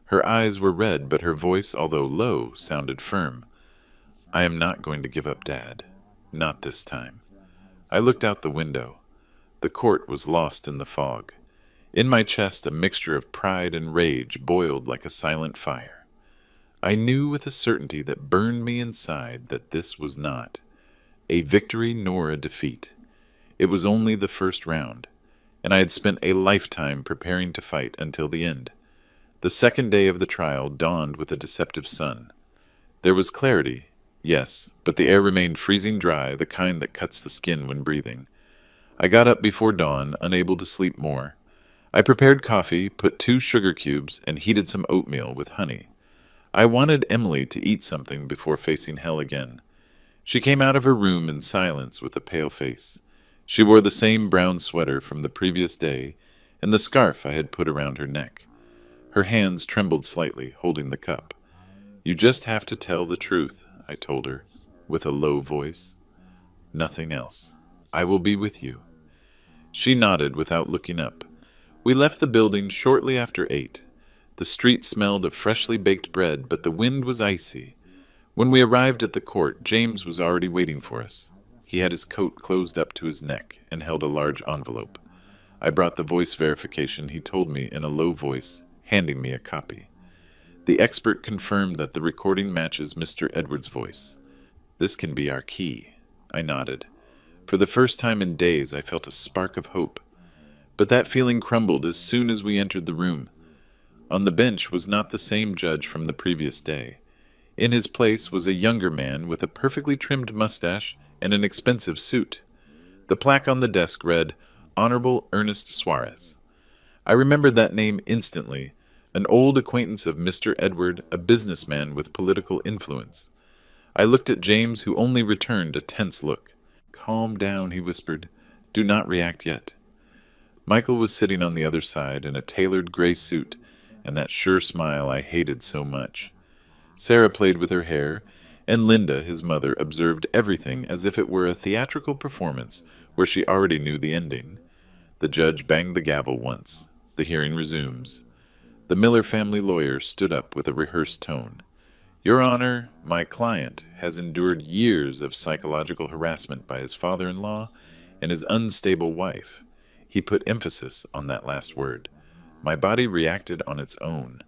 Her eyes were red, but her voice, although low, sounded firm. "I am not going to give up, Dad. Not this time." I looked out the window. The court was lost in the fog. In my chest, a mixture of pride and rage boiled like a silent fire. I knew with a certainty that burned me inside that this was not a victory nor a defeat. It was only the first round, and I had spent a lifetime preparing to fight until the end. The second day of the trial dawned with a deceptive sun. There was clarity, yes, but the air remained freezing dry, the kind that cuts the skin when breathing. I got up before dawn, unable to sleep more. I prepared coffee, put 2 sugar cubes, and heated some oatmeal with honey. I wanted Emily to eat something before facing hell again. She came out of her room in silence with a pale face. She wore the same brown sweater from the previous day and the scarf I had put around her neck. Her hands trembled slightly, holding the cup. "You just have to tell the truth," I told her, with a low voice. "Nothing else. I will be with you." She nodded without looking up. We left the building shortly after 8. The street smelled of freshly baked bread, but the wind was icy. When we arrived at the court, James was already waiting for us. He had his coat closed up to his neck and held a large envelope. I brought the voice verification he told me in a low voice, handing me a copy. The expert confirmed that the recording matches Mr. Edwards' voice. "This can be our key." I nodded. For the first time in days, I felt a spark of hope. But that feeling crumbled as soon as we entered the room. On the bench was not the same judge from the previous day. In his place was a younger man with a perfectly trimmed mustache and an expensive suit. The plaque on the desk read, "Honorable Ernest Suarez." I remembered that name instantly, an old acquaintance of Mr. Edward, a businessman with political influence. I looked at James, who only returned a tense look. "Calm down," he whispered. "Do not react yet." Michael was sitting on the other side in a tailored gray suit and that sure smile I hated so much. Sarah played with her hair, and Linda, his mother, observed everything as if it were a theatrical performance where she already knew the ending. The judge banged the gavel once. The hearing resumes. The Miller family lawyer stood up with a rehearsed tone. "Your Honor, my client has endured years of psychological harassment by his father-in-law and his unstable wife." He put emphasis on that last word. My body reacted on its own.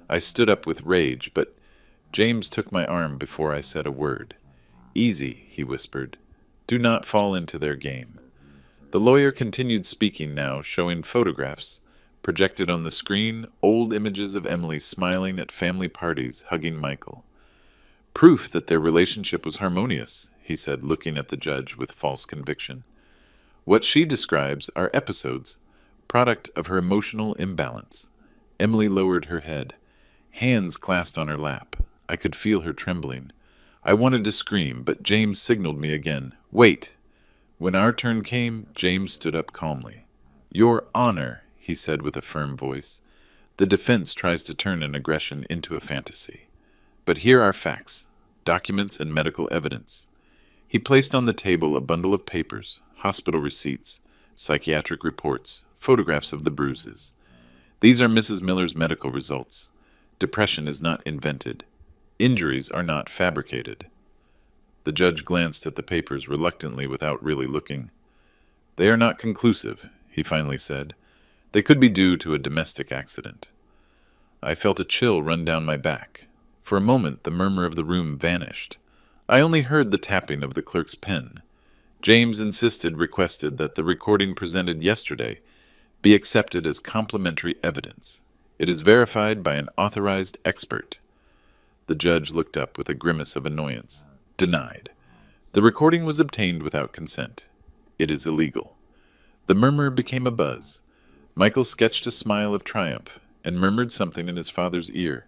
I stood up with rage, but James took my arm before I said a word. "Easy," he whispered. "Do not fall into their game." The lawyer continued speaking now, showing photographs. Projected on the screen, old images of Emily smiling at family parties, hugging Michael. "Proof that their relationship was harmonious," he said, looking at the judge with false conviction. "What she describes are episodes, product of her emotional imbalance." Emily lowered her head, hands clasped on her lap. I could feel her trembling. I wanted to scream, but James signaled me again. "Wait." When our turn came, James stood up calmly. "Your Honor," he said with a firm voice, The defense tries to turn an aggression into a fantasy. But here are facts, documents, and medical evidence. He placed on the table a bundle of papers, hospital receipts, psychiatric reports, photographs of the bruises. These are Mrs. Miller's medical results. Depression is not invented. Injuries are not fabricated. The judge glanced at the papers reluctantly without really looking. They are not conclusive, he finally said. They could be due to a domestic accident. I felt a chill run down my back. For a moment, the murmur of the room vanished. I only heard the tapping of the clerk's pen. James requested that the recording presented yesterday be accepted as complimentary evidence. It is verified by an authorized expert. The judge looked up with a grimace of annoyance. Denied. The recording was obtained without consent. It is illegal. The murmur became a buzz. Michael sketched a smile of triumph and murmured something in his father's ear.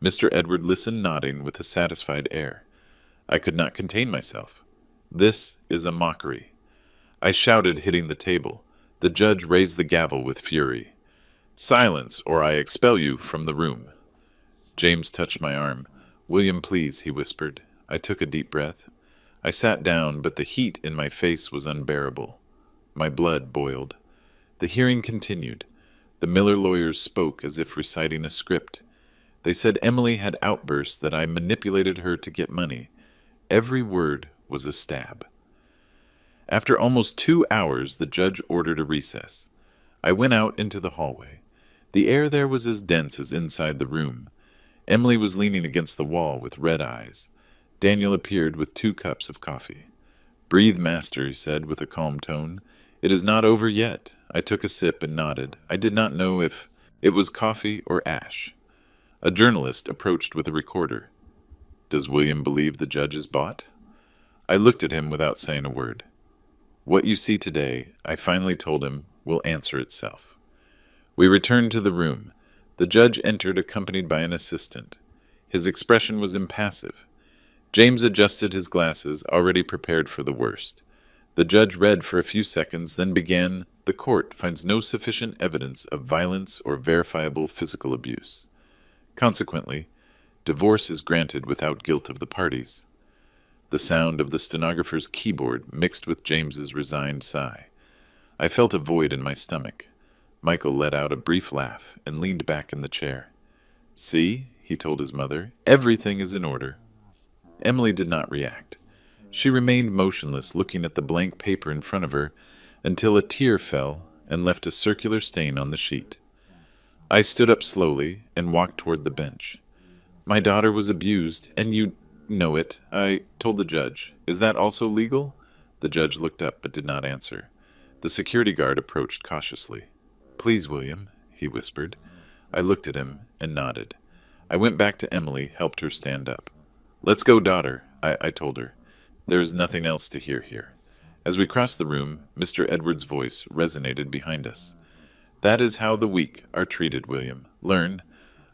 Mr. Edward listened, nodding with a satisfied air. I could not contain myself. This is a mockery. I shouted, hitting the table. The judge raised the gavel with fury. Silence, or I expel you from the room. James touched my arm. William, please, he whispered. I took a deep breath. I sat down, but the heat in my face was unbearable. My blood boiled. The hearing continued. The Miller lawyers spoke as if reciting a script. They said Emily had outbursts that I manipulated her to get money. Every word was a stab. After almost 2 hours, the judge ordered a recess. I went out into the hallway. The air there was as dense as inside the room. Emily was leaning against the wall with red eyes. Daniel appeared with 2 cups of coffee. Breathe, master, he said with a calm tone. It is not over yet. I took a sip and nodded. I did not know if it was coffee or ash. A journalist approached with a recorder. Does William believe the judge is bought? I looked at him without saying a word. What you see today, I finally told him, will answer itself. We returned to the room. The judge entered accompanied by an assistant. His expression was impassive. James adjusted his glasses, already prepared for the worst. The judge read for a few seconds, then began, The court finds no sufficient evidence of violence or verifiable physical abuse. Consequently, divorce is granted without guilt of the parties. The sound of the stenographer's keyboard mixed with James's resigned sigh. I felt a void in my stomach. Michael let out a brief laugh and leaned back in the chair. See, he told his mother, everything is in order. Emily did not react. She remained motionless, looking at the blank paper in front of her, until a tear fell and left a circular stain on the sheet. I stood up slowly and walked toward the bench. My daughter was abused, and you know it, I told the judge. Is that also legal? The judge looked up but did not answer. The security guard approached cautiously. Please, William, he whispered. I looked at him and nodded. I went back to Emily, helped her stand up. Let's go, daughter, I told her. There is nothing else to hear here. As we crossed the room, Mr. Edwards' voice resonated behind us. That is how the weak are treated, William. Learn.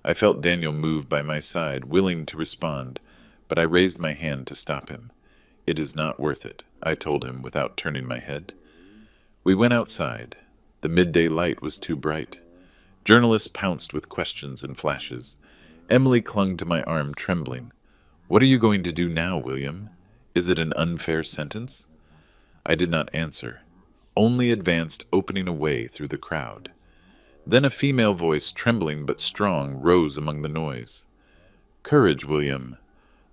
I felt Daniel move by my side, willing to respond, but I raised my hand to stop him. It is not worth it, I told him without turning my head. We went outside. The midday light was too bright. Journalists pounced with questions and flashes. Emily clung to my arm, trembling. What are you going to do now, William? Is it an unfair sentence? I did not answer, only advanced, opening a way through the crowd. Then a female voice, trembling but strong, rose among the noise. Courage, William.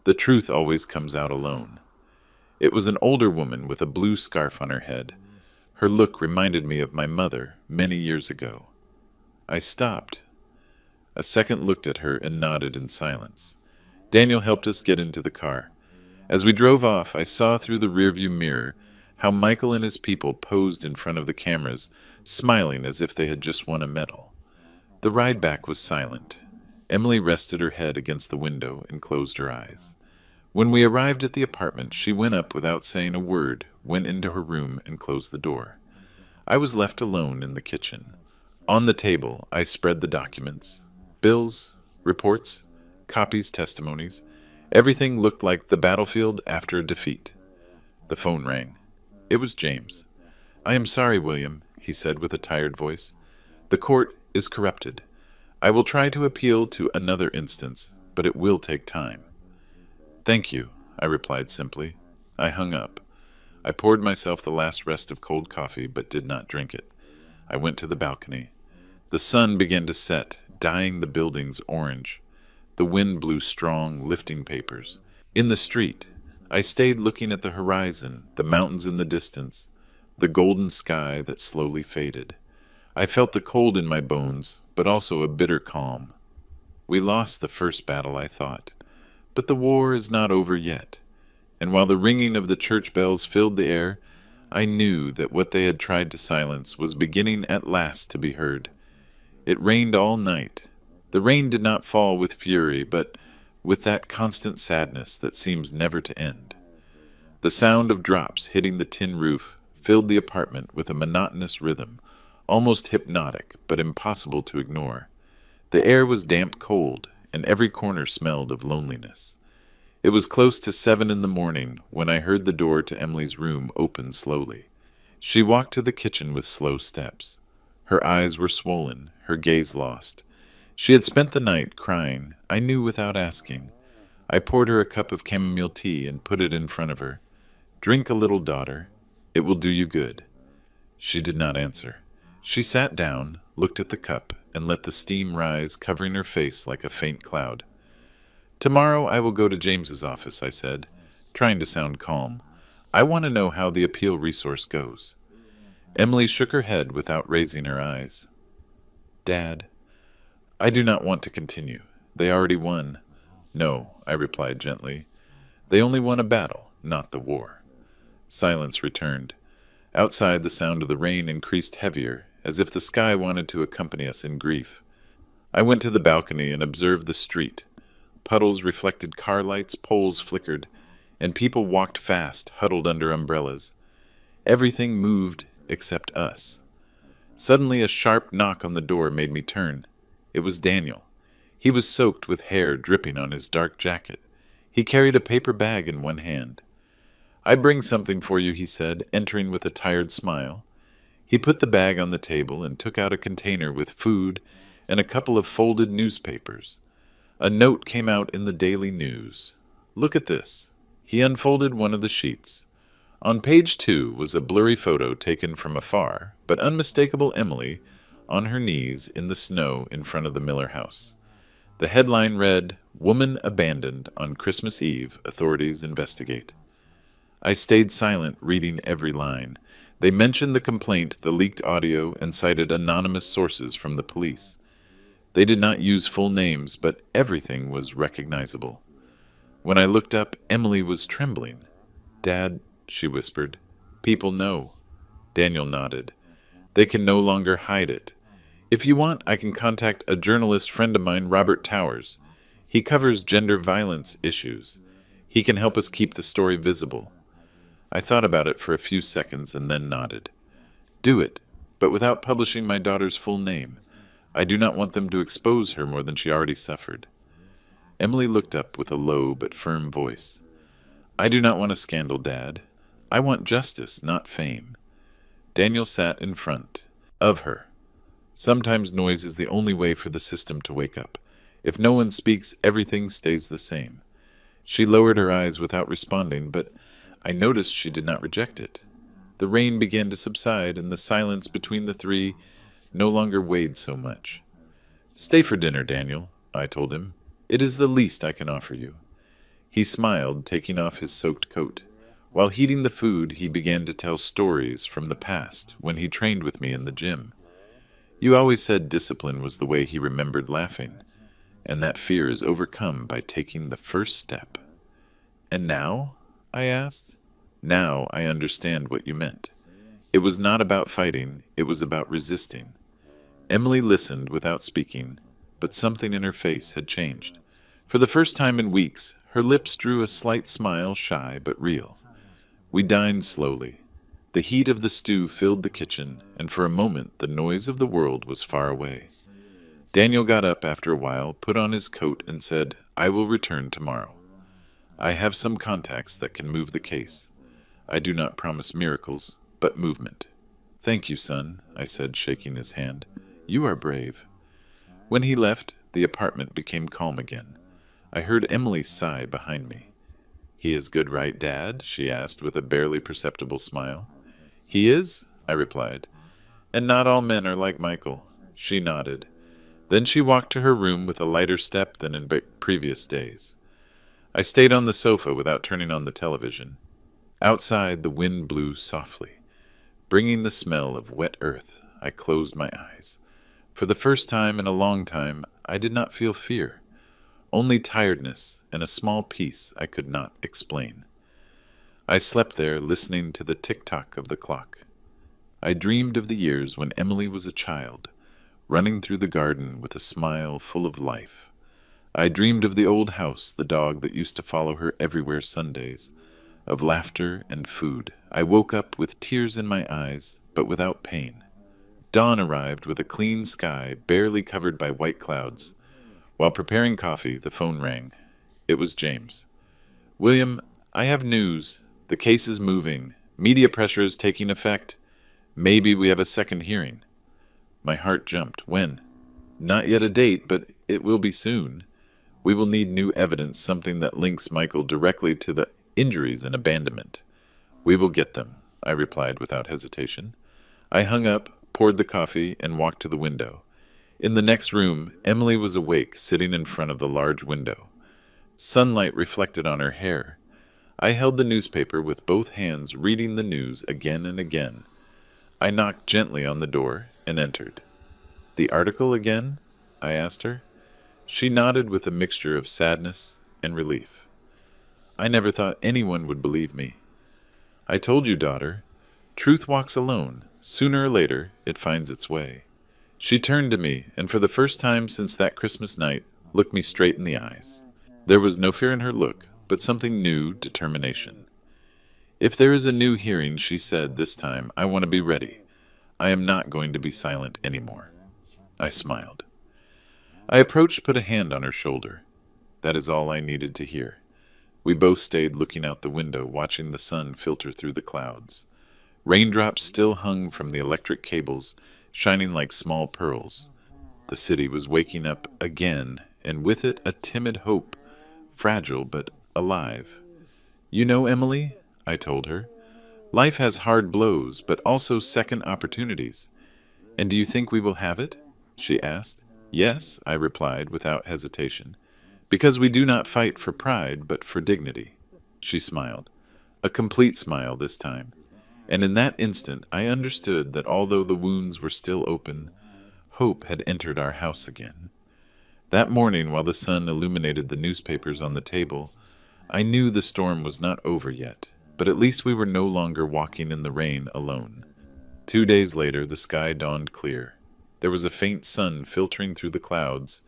The truth always comes out alone. It was an older woman with a blue scarf on her head. Her look reminded me of my mother many years ago. I stopped. A second looked at her and nodded in silence. Daniel helped us get into the car. As we drove off, I saw through the rearview mirror how Michael and his people posed in front of the cameras, smiling as if they had just won a medal. The ride back was silent. Emily rested her head against the window and closed her eyes. When we arrived at the apartment, she went up without saying a word, went into her room, and closed the door. I was left alone in the kitchen. On the table, I spread the documents. Bills, reports, copies, testimonies. Everything looked like the battlefield after a defeat. The phone rang. It was James. I am sorry, William, he said with a tired voice. The court is corrupted. I will try to appeal to another instance, but it will take time. Thank you, I replied simply. I hung up. I poured myself the last rest of cold coffee, but did not drink it. I went to the balcony. The sun began to set, dyeing the buildings orange. The wind blew strong, lifting papers. In the street, I stayed looking at the horizon, the mountains in the distance, the golden sky that slowly faded. I felt the cold in my bones, but also a bitter calm. We lost the first battle, I thought, but the war is not over yet. And while the ringing of the church bells filled the air, I knew that what they had tried to silence was beginning at last to be heard. It rained all night. The rain did not fall with fury, but with that constant sadness that seems never to end. The sound of drops hitting the tin roof filled the apartment with a monotonous rhythm, almost hypnotic, but impossible to ignore. The air was damp cold, and every corner smelled of loneliness. It was close to 7 in the morning when I heard the door to Emily's room open slowly. She walked to the kitchen with slow steps. Her eyes were swollen, her gaze lost. She had spent the night crying, I knew without asking. I poured her a cup of chamomile tea and put it in front of her. Drink a little, daughter. It will do you good. She did not answer. She sat down, looked at the cup, and let the steam rise, covering her face like a faint cloud. Tomorrow I will go to James's office, I said, trying to sound calm. I want to know how the appeal resource goes. Emily shook her head without raising her eyes. Dad, I do not want to continue. They already won. No, I replied gently. They only won a battle, not the war. Silence returned. Outside, the sound of the rain increased heavier, as if the sky wanted to accompany us in grief. I went to the balcony and observed the street. Puddles reflected car lights, poles flickered, and people walked fast, huddled under umbrellas. Everything moved except us. Suddenly a sharp knock on the door made me turn. It was Daniel. He was soaked with hair dripping on his dark jacket. He carried a paper bag in one hand. I bring something for you, he said, entering with a tired smile. He put the bag on the table and took out a container with food and a couple of folded newspapers. A note came out in the Daily News. Look at this. He unfolded one of the sheets. On page 2 was a blurry photo taken from afar, but unmistakable Emily on her knees in the snow in front of the Miller house. The headline read, Woman Abandoned on Christmas Eve, Authorities Investigate. I stayed silent, reading every line. They mentioned the complaint, the leaked audio, and cited anonymous sources from the police. They did not use full names, but everything was recognizable. When I looked up, Emily was trembling. Dad, she whispered, people know. Daniel nodded. They can no longer hide it. If you want, I can contact a journalist friend of mine, Robert Towers. He covers gender violence issues. He can help us keep the story visible. I thought about it for a few seconds and then nodded. Do it, but without publishing my daughter's full name. I do not want them to expose her more than she already suffered. Emily looked up with a low but firm voice. I do not want a scandal, Dad. I want justice, not fame. Daniel sat in front of her. Sometimes noise is the only way for the system to wake up. If no one speaks, everything stays the same. She lowered her eyes without responding, but I noticed she did not reject it. The rain began to subside, and the silence between the three no longer weighed so much. Stay for dinner, Daniel, I told him. It is the least I can offer you. He smiled, taking off his soaked coat. While heating the food, he began to tell stories from the past when he trained with me in the gym. You always said discipline was the way he remembered laughing, and that fear is overcome by taking the first step. And now? I asked. Now I understand what you meant. It was not about fighting, it was about resisting. Emily listened without speaking, but something in her face had changed. For the first time in weeks, her lips drew a slight smile, shy but real. We dined slowly. The heat of the stew filled the kitchen, and for a moment the noise of the world was far away. Daniel got up after a while, put on his coat, and said, I will return tomorrow. I have some contacts that can move the case. I do not promise miracles, but movement. Thank you, son, I said, shaking his hand. You are brave. When he left, the apartment became calm again. I heard Emily sigh behind me. "He is good, right, Dad?" she asked with a barely perceptible smile. "He is," I replied. "And not all men are like Michael." She nodded. Then she walked to her room with a lighter step than in previous days. I stayed on the sofa without turning on the television. Outside, the wind blew softly, bringing the smell of wet earth. I closed my eyes. For the first time in a long time, I did not feel fear, only tiredness and a small peace I could not explain. I slept there listening to the tick-tock of the clock. I dreamed of the years when Emily was a child, running through the garden with a smile full of life. I dreamed of the old house, the dog that used to follow her everywhere Sundays, of laughter and food. I woke up with tears in my eyes, but without pain. Dawn arrived with a clean sky barely covered by white clouds. While preparing coffee, the phone rang. It was James. "William, I have news. The case is moving. Media pressure is taking effect. Maybe we have a second hearing." My heart jumped. "When?" "Not yet a date, but it will be soon. We will need new evidence, something that links Michael directly to the injuries and abandonment." "We will get them," I replied without hesitation. I hung up, poured the coffee, and walked to the window. In the next room, Emily was awake, sitting in front of the large window. Sunlight reflected on her hair. I held the newspaper with both hands, reading the news again and again. I knocked gently on the door and entered. "The article again?" I asked her. She nodded with a mixture of sadness and relief. "I never thought anyone would believe me." "I told you, daughter. Truth walks alone. Sooner or later, it finds its way." She turned to me, and for the first time since that Christmas night, looked me straight in the eyes. There was no fear in her look, but something new, determination. "If there is a new hearing," she said this time, "I want to be ready. I am not going to be silent anymore." I smiled. I approached, put a hand on her shoulder. That is all I needed to hear. We both stayed looking out the window, watching the sun filter through the clouds. Raindrops still hung from the electric cables, shining like small pearls. The city was waking up again, and with it a timid hope, fragile but alive. "You know, Emily," I told her, "life has hard blows, but also second opportunities." "And do you think we will have it?" she asked. "Yes," I replied without hesitation, "because we do not fight for pride, but for dignity." She smiled, a complete smile this time, and in that instant I understood that although the wounds were still open, hope had entered our house again. That morning, while the sun illuminated the newspapers on the table, I knew the storm was not over yet, but at least we were no longer walking in the rain alone. 2 days later, the sky dawned clear. There was a faint sun filtering through the clouds,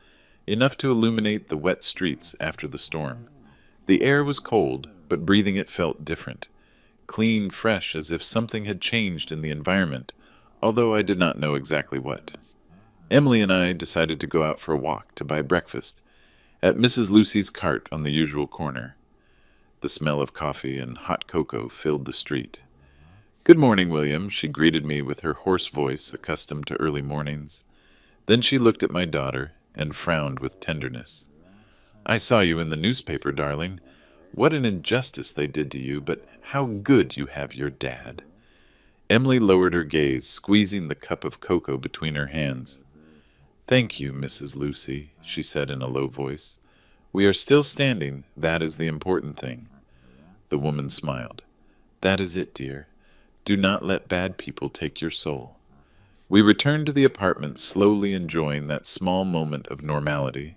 enough to illuminate the wet streets after the storm. The air was cold, but breathing it felt different, clean, fresh, as if something had changed in the environment, although I did not know exactly what. Emily and I decided to go out for a walk to buy breakfast at Mrs. Lucy's cart on the usual corner. The smell of coffee and hot cocoa filled the street. "Good morning, William," she greeted me with her hoarse voice accustomed to early mornings. Then she looked at my daughter and frowned with tenderness. "I saw you in the newspaper, darling. What an injustice they did to you, but how good you have your dad." Emily lowered her gaze, squeezing the cup of cocoa between her hands. "Thank you, Mrs. Lucy," she said in a low voice. "We are still standing. That is the important thing." The woman smiled. "That is it, dear. Do not let bad people take your soul." We returned to the apartment, slowly enjoying that small moment of normality.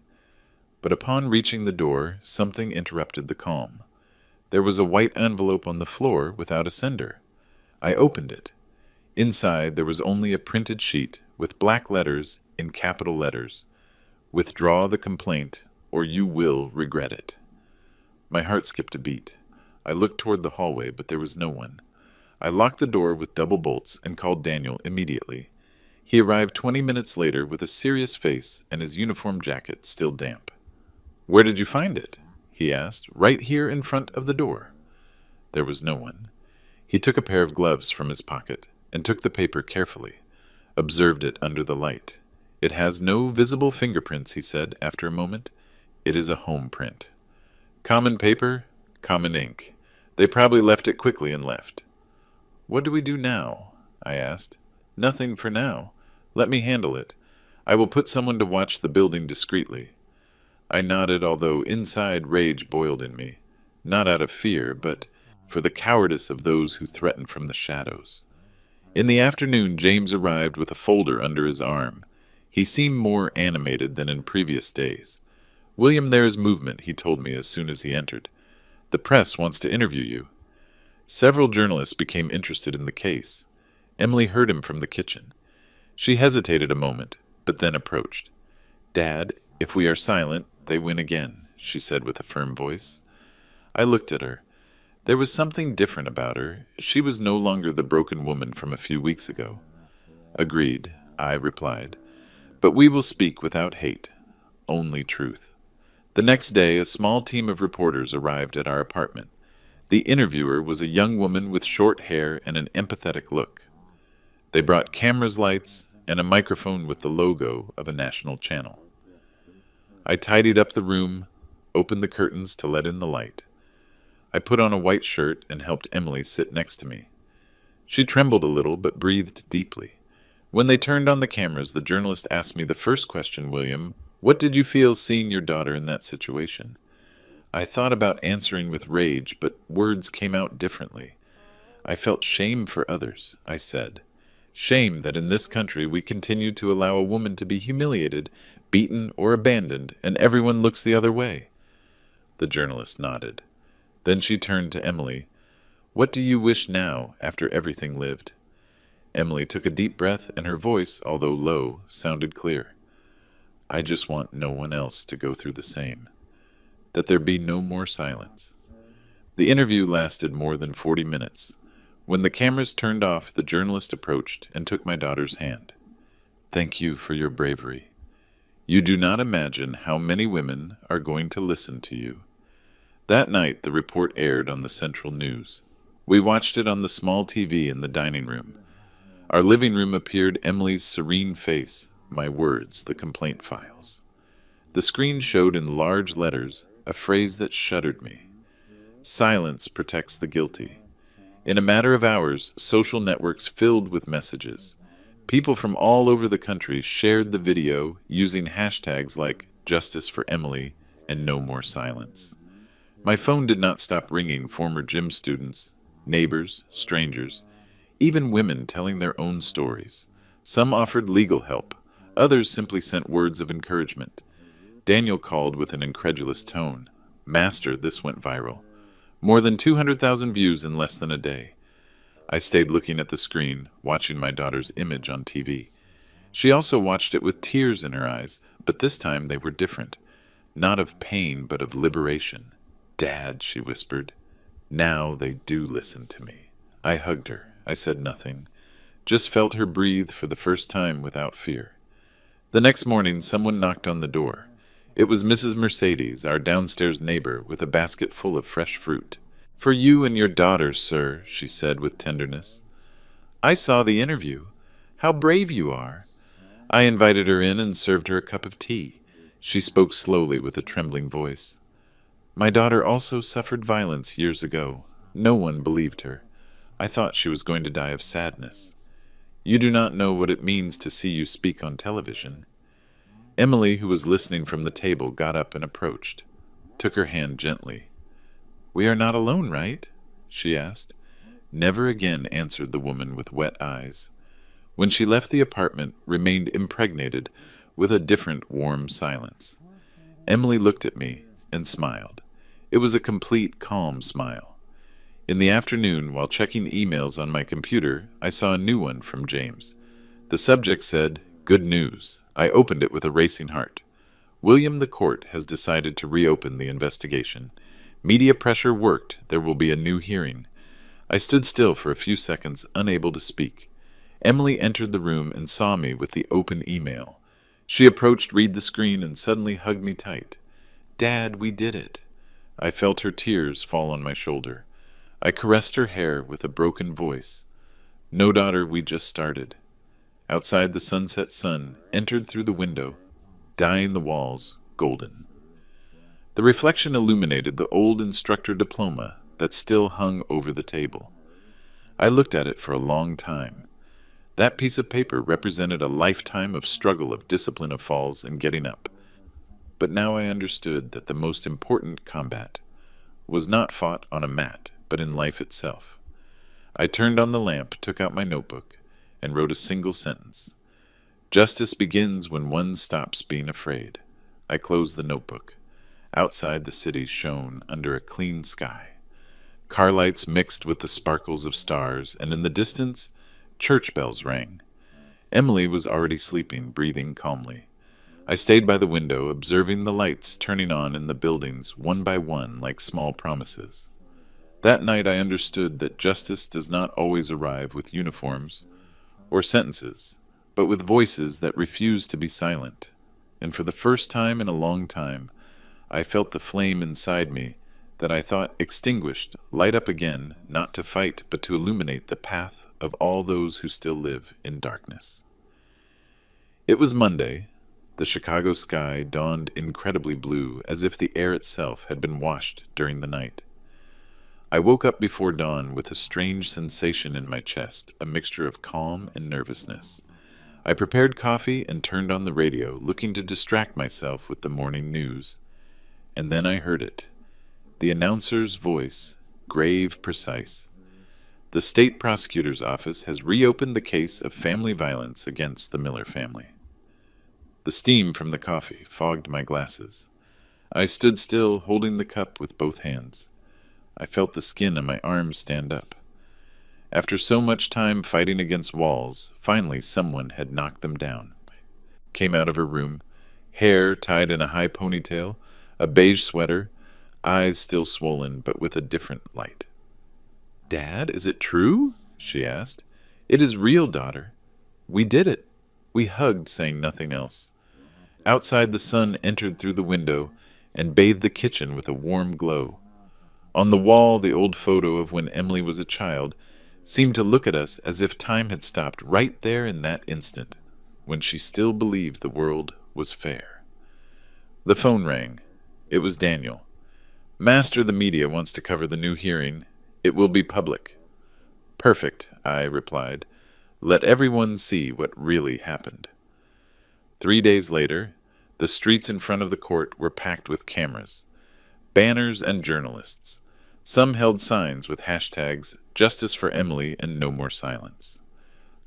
But upon reaching the door, something interrupted the calm. There was a white envelope on the floor without a sender. I opened it. Inside, there was only a printed sheet with black letters in capital letters. "Withdraw the complaint, or you will regret it." My heart skipped a beat. I looked toward the hallway, but there was no one. I locked the door with double bolts and called Daniel immediately. He arrived 20 minutes later with a serious face and his uniform jacket still damp. "Where did you find it?" he asked. "Right here in front of the door." There was no one. He took a pair of gloves from his pocket and took the paper carefully, observed it under the light. It has no visible fingerprints, he said after a moment. It is a home print. Common paper, common ink. They probably left it quickly and left. What do we do now? I asked. Nothing for now. Let me handle it. I will put someone to watch the building discreetly. I nodded, although inside rage boiled in me. Not out of fear, but for the cowardice of those who threaten from the shadows. In the afternoon, James arrived with a folder under his arm. He seemed more animated than in previous days. William, there is movement, he told me as soon as he entered. The press wants to interview you. Several journalists became interested in the case. Emily heard him from the kitchen. She hesitated a moment, but then approached. Dad, if we are silent, they win again, she said with a firm voice. I looked at her. There was something different about her. She was no longer the broken woman from a few weeks ago. Agreed, I replied. But we will speak without hate. Only truth. The next day, a small team of reporters arrived at our apartment. The interviewer was a young woman with short hair and an empathetic look. They brought cameras, lights, and a microphone with the logo of a national channel. I tidied up the room, opened the curtains to let in the light. I put on a white shirt and helped Emily sit next to me. She trembled a little but breathed deeply. When they turned on the cameras, the journalist asked me the first question, William, what did you feel seeing your daughter in that situation? I thought about answering with rage, but words came out differently. I felt shame for others, I said. Shame that in this country we continue to allow a woman to be humiliated, beaten, or abandoned, and everyone looks the other way. The journalist nodded. Then she turned to Emily. What do you wish now, after everything lived? Emily took a deep breath, and her voice, although low, sounded clear. I just want no one else to go through the same. That there be no more silence. The interview lasted more than 40 minutes. When the cameras turned off, the journalist approached and took my daughter's hand. Thank you for your bravery. You do not imagine how many women are going to listen to you. That night, the report aired on the Central News. We watched it on the small TV in the dining room. Our living room appeared Emily's serene face, my words, the complaint files. The screen showed in large letters a phrase that shuddered me. Silence protects the guilty. In a matter of hours, social networks filled with messages. People from all over the country shared the video using hashtags like Justice for Emily and No More Silence. My phone did not stop ringing former gym students, neighbors, strangers, even women telling their own stories. Some offered legal help. Others simply sent words of encouragement. Daniel called with an incredulous tone. Master, this went viral. More than 200,000 views in less than a day. I stayed looking at the screen, watching my daughter's image on TV. She also watched it with tears in her eyes, but this time they were different. Not of pain, but of liberation. Dad, she whispered. Now they do listen to me. I hugged her. I said nothing. Just felt her breathe for the first time without fear. The next morning, someone knocked on the door. It was Mrs. Mercedes, our downstairs neighbor, with a basket full of fresh fruit. For you and your daughter, sir, she said with tenderness. I saw the interview. How brave you are. I invited her in and served her a cup of tea. She spoke slowly with a trembling voice. My daughter also suffered violence years ago. No one believed her. I thought she was going to die of sadness. You do not know what it means to see you speak on television. Emily, who was listening from the table, got up and approached, took her hand gently. We are not alone, right? She asked. Never again, answered the woman with wet eyes. When she left the apartment, remained impregnated with a different warm silence. Emily looked at me and smiled. It was a complete, calm smile. In the afternoon, while checking emails on my computer, I saw a new one from James. The subject said, Good news. I opened it with a racing heart. William, the court has decided to reopen the investigation. Media pressure worked. There will be a new hearing. I stood still for a few seconds, unable to speak. Emily entered the room and saw me with the open email. She approached, read the screen, and suddenly hugged me tight. Dad, we did it. I felt her tears fall on my shoulder. I caressed her hair with a broken voice. No, daughter, we just started. Outside, the sunset sun entered through the window, dyeing the walls golden. The reflection illuminated the old instructor diploma that still hung over the table. I looked at it for a long time. That piece of paper represented a lifetime of struggle, of discipline, of falls and getting up. But now I understood that the most important combat was not fought on a mat, but in life itself. I turned on the lamp, took out my notebook, and wrote a single sentence. Justice begins when one stops being afraid. I closed the notebook. Outside, the city shone under a clean sky. Car lights mixed with the sparkles of stars, and in the distance, church bells rang. Emily was already sleeping, breathing calmly. I stayed by the window, observing the lights turning on in the buildings one by one like small promises. That night I understood that justice does not always arrive with uniforms or sentences, but with voices that refuse to be silent. And for the first time in a long time, I felt the flame inside me that I thought extinguished light up again, not to fight, but to illuminate the path of all those who still live in darkness. It was Monday. The Chicago sky dawned incredibly blue, as if the air itself had been washed during the night. I woke up before dawn with a strange sensation in my chest, a mixture of calm and nervousness. I prepared coffee and turned on the radio, looking to distract myself with the morning news. And then I heard it. The announcer's voice, grave, precise. The state prosecutor's office has reopened the case of family violence against the Miller family. The steam from the coffee fogged my glasses. I stood still, holding the cup with both hands. I felt the skin on my arms stand up. After so much time fighting against walls, finally someone had knocked them down. Came out of her room, hair tied in a high ponytail, a beige sweater, eyes still swollen but with a different light. "Dad, is it true?" she asked. "It is real, daughter. We did it." We hugged, saying nothing else. Outside, the sun entered through the window and bathed the kitchen with a warm glow. On the wall, the old photo of when Emily was a child seemed to look at us as if time had stopped right there in that instant, when she still believed the world was fair. The phone rang. It was Daniel. "Master, the media wants to cover the new hearing. It will be public." "Perfect," I replied. "Let everyone see what really happened." 3 days later, the streets in front of the court were packed with cameras, banners, and journalists. Some held signs with hashtags, "Justice for Emily" and "No More Silence."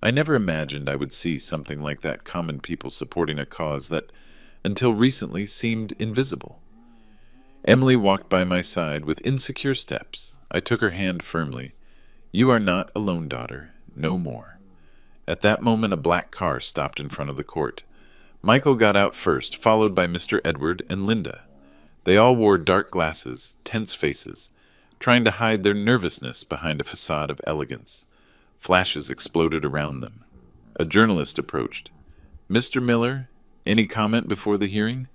I never imagined I would see something like that, common people supporting a cause that, until recently, seemed invisible. Emily walked by my side with insecure steps. I took her hand firmly. "You are not alone, daughter. No more." At that moment, a black car stopped in front of the court. Michael got out first, followed by Mr. Edward and Linda. They all wore dark glasses, tense faces, trying to hide their nervousness behind a facade of elegance. Flashes exploded around them. A journalist approached. "Mr. Miller, any comment before the hearing?"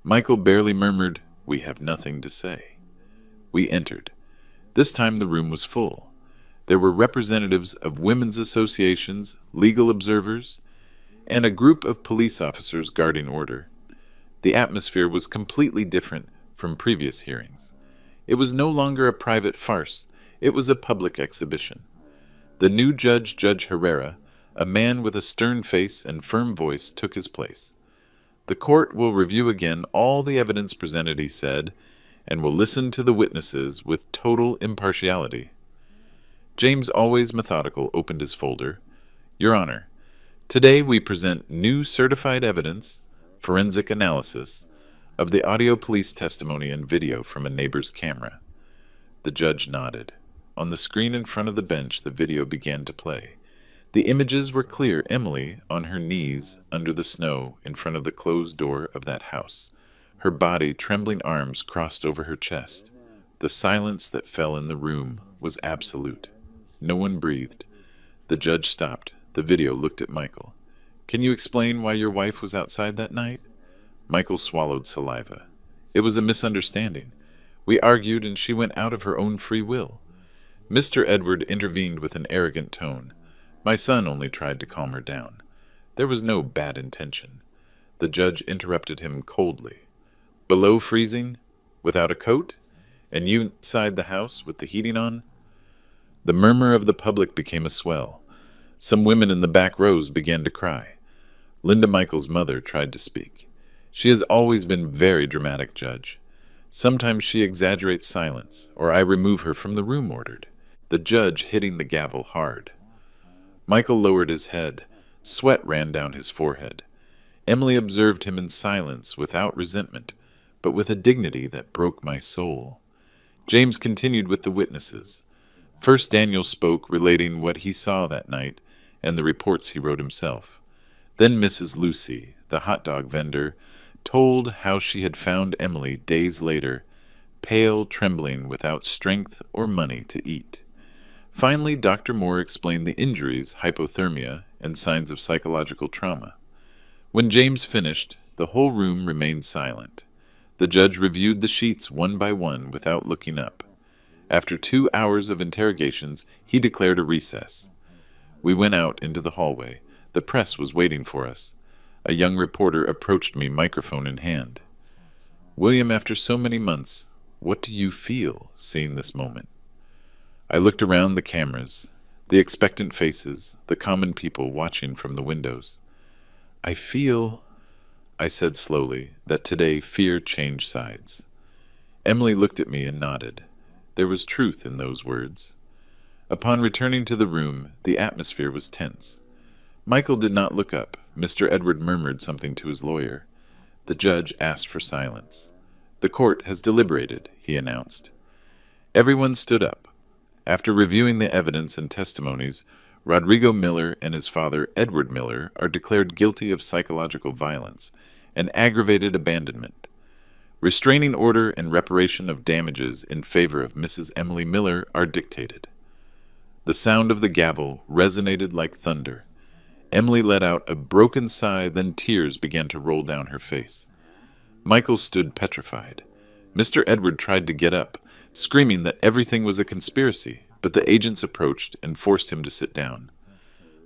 Michael barely murmured, "We have nothing to say." We entered. This time the room was full. There were representatives of women's associations, legal observers, and a group of police officers guarding order. The atmosphere was completely different from previous hearings. It was no longer a private farce. It was a public exhibition. The new judge, Judge Herrera, a man with a stern face and firm voice, took his place. "The court will review again all the evidence presented," he said, "and will listen to the witnesses with total impartiality." James, always methodical, opened his folder. "Your Honor, today we present new certified evidence, forensic analysis, of the audio police testimony and video from a neighbor's camera." The judge nodded. On the screen in front of the bench, the video began to play. The images were clear. Emily on her knees under the snow in front of the closed door of that house, her body, trembling arms crossed over her chest. The silence that fell in the room was absolute. No one breathed. The judge stopped. The video looked at Michael. "Can you explain why your wife was outside that night?" Michael swallowed saliva. "It was a misunderstanding. We argued and she went out of her own free will." Mr. Edward intervened with an arrogant tone. "My son only tried to calm her down." There was no bad intention. The judge interrupted him coldly. Below freezing? Without a coat? And you inside the house with the heating on? The murmur of the public became a swell. Some women in the back rows began to cry. Linda Michael's mother tried to speak. She has always been very dramatic, Judge. Sometimes she exaggerates silence, or I remove her from the room ordered. The judge hitting the gavel hard. Michael lowered his head. Sweat ran down his forehead. Emily observed him in silence, without resentment, but with a dignity that broke my soul. James continued with the witnesses. First Daniel spoke, relating what he saw that night, and the reports he wrote himself. Then Mrs. Lucy, the hot dog vendor, told how she had found Emily days later, pale, trembling, without strength or money to eat. Finally, Dr. Moore explained the injuries, hypothermia, and signs of psychological trauma. When James finished, the whole room remained silent. The judge reviewed the sheets one by one without looking up. After 2 hours of interrogations, he declared a recess. We went out into the hallway. The press was waiting for us. A young reporter approached me, microphone in hand. William, after so many months, what do you feel seeing this moment? I looked around the cameras, the expectant faces, the common people watching from the windows. I feel, I said slowly, that today fear changed sides. Emily looked at me and nodded. There was truth in those words. Upon returning to the room, the atmosphere was tense. Michael did not look up. Mr. Edward murmured something to his lawyer. The judge asked for silence. The court has deliberated, he announced. Everyone stood up. After reviewing the evidence and testimonies, Rodrigo Miller and his father, Edward Miller, are declared guilty of psychological violence and aggravated abandonment. Restraining order and reparation of damages in favor of Mrs. Emily Miller are dictated. The sound of the gavel resonated like thunder. Emily let out a broken sigh, then tears began to roll down her face. Michael stood petrified. Mr. Edward tried to get up, screaming that everything was a conspiracy, but the agents approached and forced him to sit down.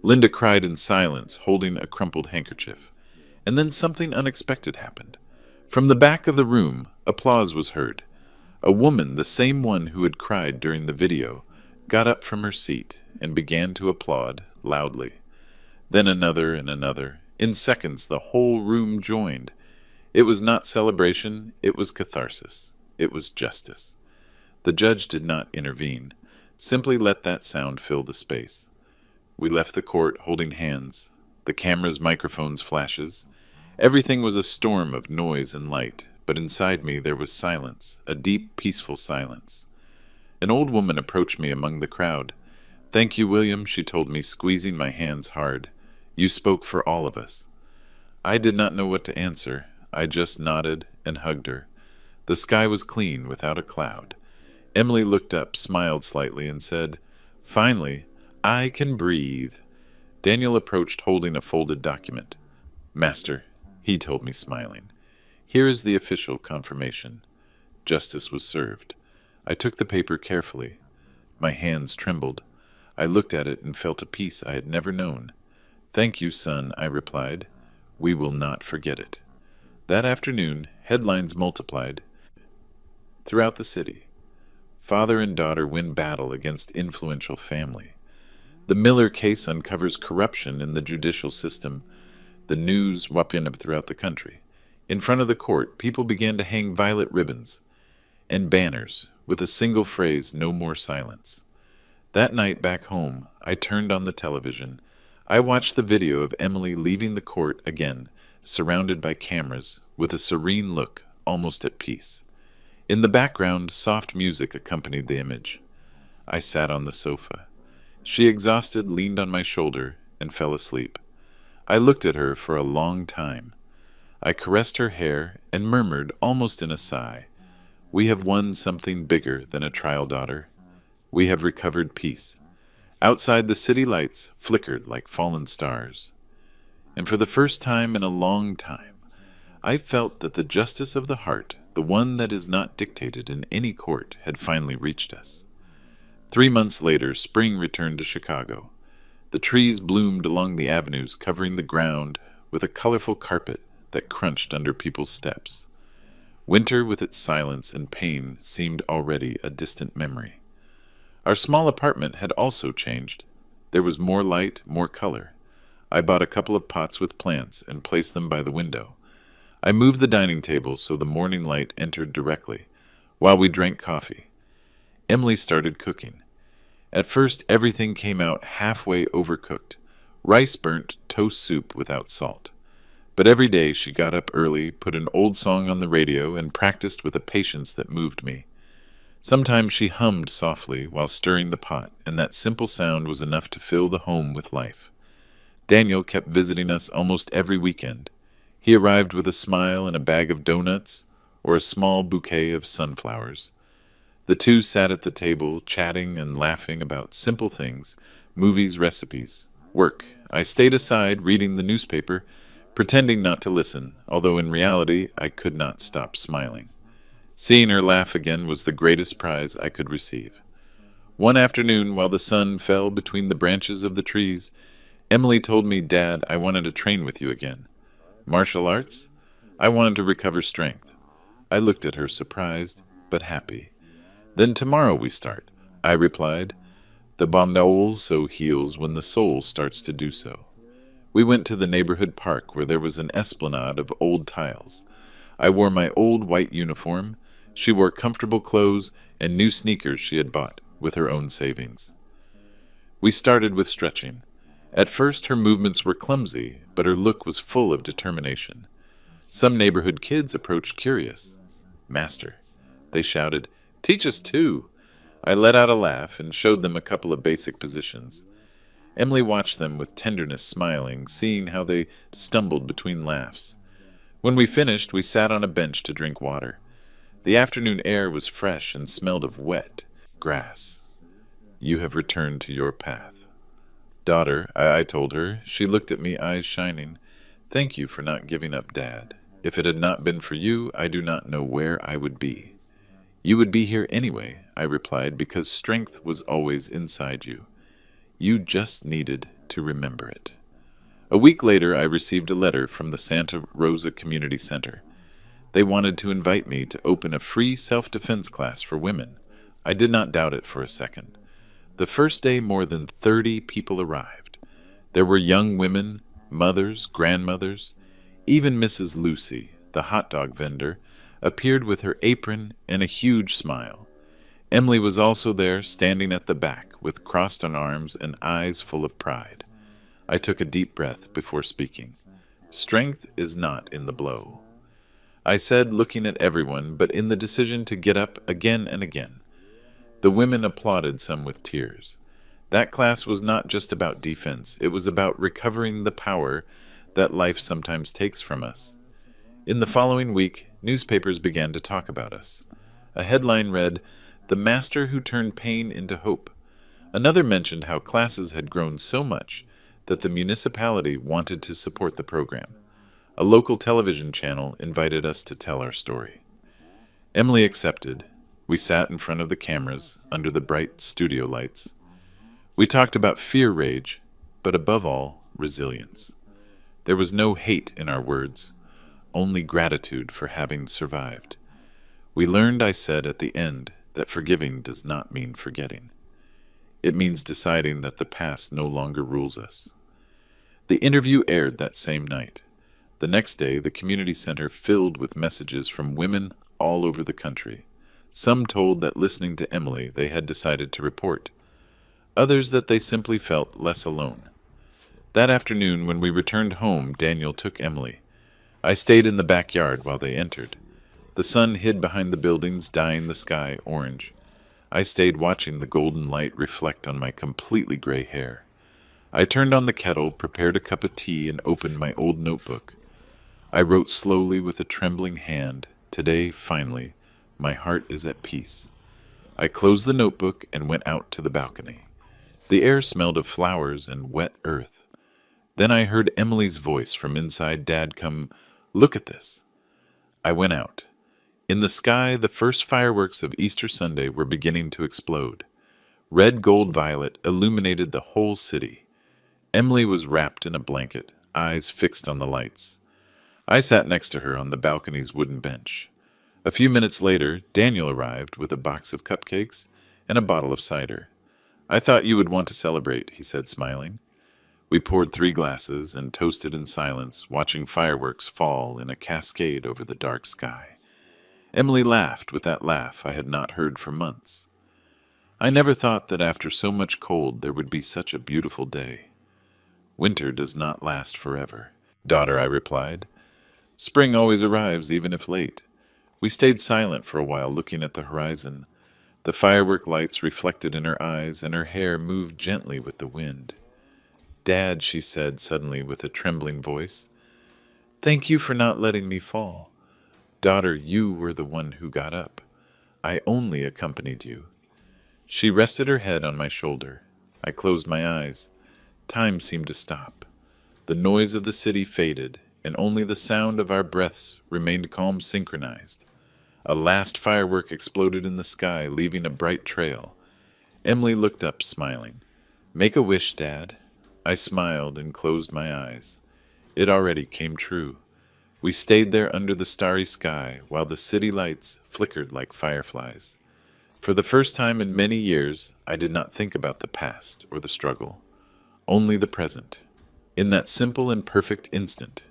Linda cried in silence, holding a crumpled handkerchief. And then something unexpected happened. From the back of the room, applause was heard. A woman, the same one who had cried during the video, got up from her seat and began to applaud loudly. Then another and another. In seconds, the whole room joined. It was not celebration, it was catharsis. It was justice. The judge did not intervene, simply let that sound fill the space. We left the court holding hands, the cameras, microphones, flashes. Everything was a storm of noise and light, but inside me there was silence, a deep, peaceful silence. An old woman approached me among the crowd. Thank you, William, she told me, squeezing my hands hard. You spoke for all of us. I did not know what to answer. I just nodded and hugged her. The sky was clean, without a cloud. Emily looked up, smiled slightly, and said, Finally, I can breathe. Daniel approached holding a folded document. Master, he told me, smiling, here is the official confirmation. Justice was served. I took the paper carefully. My hands trembled. I looked at it and felt a peace I had never known. Thank you, son, I replied. We will not forget it. That afternoon, headlines multiplied throughout the city. Father and daughter win battle against influential family. The Miller case uncovers corruption in the judicial system. The news whopped up throughout the country. In front of the court, people began to hang violet ribbons and banners with a single phrase, no more silence. That night back home, I turned on the television. I watched the video of Emily leaving the court again, surrounded by cameras, with a serene look, almost at peace. In the background, soft music accompanied the image. I sat on the sofa. She, exhausted, leaned on my shoulder and fell asleep. I looked at her for a long time. I caressed her hair and murmured, almost in a sigh, We have won something bigger than a trial, daughter. We have recovered peace. Outside, the city lights flickered like fallen stars. And for the first time in a long time, I felt that the justice of the heart, the one that is not dictated in any court, had finally reached us. 3 months later, spring returned to Chicago. The trees bloomed along the avenues, covering the ground with a colorful carpet that crunched under people's steps. Winter, with its silence and pain, seemed already a distant memory. Our small apartment had also changed. There was more light, more color. I bought a couple of pots with plants and placed them by the window. I moved the dining table so the morning light entered directly, while we drank coffee. Emily started cooking. At first, everything came out halfway overcooked. Rice burnt, toast soup without salt. But every day she got up early, put an old song on the radio, and practiced with a patience that moved me. Sometimes she hummed softly while stirring the pot, and that simple sound was enough to fill the home with life. Daniel kept visiting us almost every weekend. He arrived with a smile and a bag of donuts or a small bouquet of sunflowers. The two sat at the table, chatting and laughing about simple things, movies, recipes, work. I stayed aside, reading the newspaper, pretending not to listen, although in reality I could not stop smiling. Seeing her laugh again was the greatest prize I could receive. One afternoon, while the sun fell between the branches of the trees, Emily told me, "Dad, I wanted to train with you again." "Martial arts?" "I wanted to recover strength." I looked at her, surprised, but happy. "Then tomorrow we start," I replied. "The bone so heals when the soul starts to do so." We went to the neighborhood park where there was an esplanade of old tiles. I wore my old white uniform. She wore comfortable clothes and new sneakers she had bought with her own savings. We started with stretching. At first her movements were clumsy, but her look was full of determination. Some neighborhood kids approached curious. "Master," they shouted, "teach us too." I let out a laugh and showed them a couple of basic positions. Emily watched them with tenderness, smiling, seeing how they stumbled between laughs. When we finished, we sat on a bench to drink water. The afternoon air was fresh and smelled of wet grass. "You have returned to your path." "Daughter," I told her. She looked at me, eyes shining. "Thank you for not giving up, Dad. If it had not been for you, I do not know where I would be." "You would be here anyway," I replied, "because strength was always inside you. You just needed to remember it." A week later, I received a letter from the Santa Rosa Community Center. They wanted to invite me to open a free self-defense class for women. I did not doubt it for a second. The first day, more than 30 people arrived. There were young women, mothers, grandmothers. Even Mrs. Lucy, the hot dog vendor, appeared with her apron and a huge smile. Emily was also there, standing at the back, with crossed arms and eyes full of pride. I took a deep breath before speaking. "Strength is not in the blow," I said, looking at everyone, but in the decision to get up again and again. The women applauded, some with tears. That class was not just about defense. It was about recovering the power that life sometimes takes from us. In the following week, newspapers began to talk about us. A headline read, "The Master Who Turned Pain into Hope." Another mentioned how classes had grown so much that the municipality wanted to support the program. A local television channel invited us to tell our story. Emily accepted. We sat in front of the cameras under the bright studio lights. We talked about fear rage, but above all, resilience. There was no hate in our words, only gratitude for having survived. We learned, I said at the end, that forgiving does not mean forgetting. It means deciding that the past no longer rules us. The interview aired that same night. The next day, the community center filled with messages from women all over the country. Some told that listening to Emily, they had decided to report. Others that they simply felt less alone. That afternoon, when we returned home, Daniel took Emily. I stayed in the backyard while they entered. The sun hid behind the buildings, dyeing the sky orange. I stayed watching the golden light reflect on my completely gray hair. I turned on the kettle, prepared a cup of tea, and opened my old notebook. I wrote slowly with a trembling hand, "Today, finally, my heart is at peace." I closed the notebook and went out to the balcony. The air smelled of flowers and wet earth. Then I heard Emily's voice from inside. "Dad, come, look at this." I went out. In the sky, the first fireworks of Easter Sunday were beginning to explode. Red, gold, violet illuminated the whole city. Emily was wrapped in a blanket, eyes fixed on the lights. I sat next to her on the balcony's wooden bench. A few minutes later, Daniel arrived with a box of cupcakes and a bottle of cider. "I thought you would want to celebrate," he said, smiling. We poured 3 glasses and toasted in silence, watching fireworks fall in a cascade over the dark sky. Emily laughed with that laugh I had not heard for months. "I never thought that after so much cold there would be such a beautiful day." "Winter does not last forever, daughter," I replied. "Spring always arrives, even if late." We stayed silent for a while, looking at the horizon. The firework lights reflected in her eyes, and her hair moved gently with the wind. "Dad," she said suddenly with a trembling voice, "thank you for not letting me fall. Daughter, you were the one who got up. I only accompanied you." She rested her head on my shoulder. I closed my eyes. Time seemed to stop. The noise of the city faded, and only the sound of our breaths remained calm, synchronized. A last firework exploded in the sky, leaving a bright trail. Emily looked up, smiling. "Make a wish, Dad." I smiled and closed my eyes. It already came true. We stayed there under the starry sky while the city lights flickered like fireflies. For the first time in many years, I did not think about the past or the struggle, only the present. In that simple and perfect instant,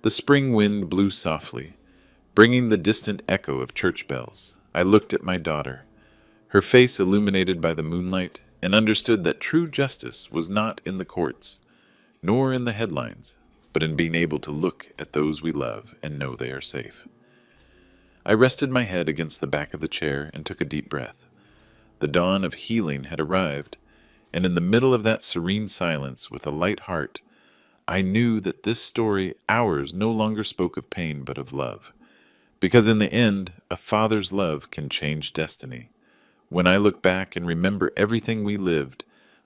the spring wind blew softly, bringing the distant echo of church bells. I looked at my daughter, her face illuminated by the moonlight, and understood that true justice was not in the courts, nor in the headlines, but in being able to look at those we love and know they are safe. I rested my head against the back of the chair and took a deep breath. The dawn of healing had arrived, and in the middle of that serene silence, with a light heart, I knew that this story, ours, no longer spoke of pain but of love. Because in the end, a father's love can change destiny. When I look back and remember everything we lived,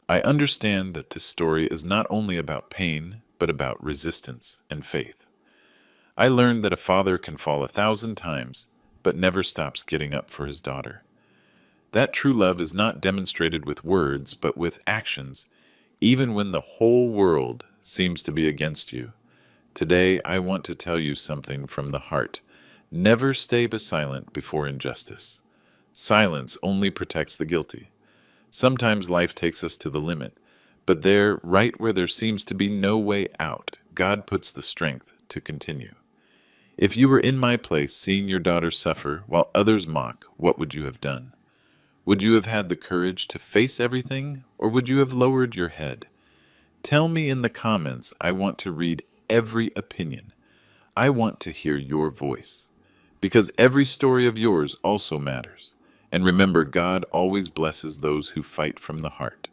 I understand that this story is not only about pain, but about resistance and faith. I learned that a father can fall 1,000 times, but never stops getting up for his daughter. That true love is not demonstrated with words, but with actions, even when the whole world seems to be against you. Today, I want to tell you something from the heart. Never stay silent before injustice. Silence only protects the guilty. Sometimes life takes us to the limit, but there, right where there seems to be no way out, God puts the strength to continue. If you were in my place, seeing your daughter suffer while others mock, what would you have done? Would you have had the courage to face everything, or would you have lowered your head? Tell me in the comments. I want to read every opinion. I want to hear your voice, because every story of yours also matters. And remember, God always blesses those who fight from the heart.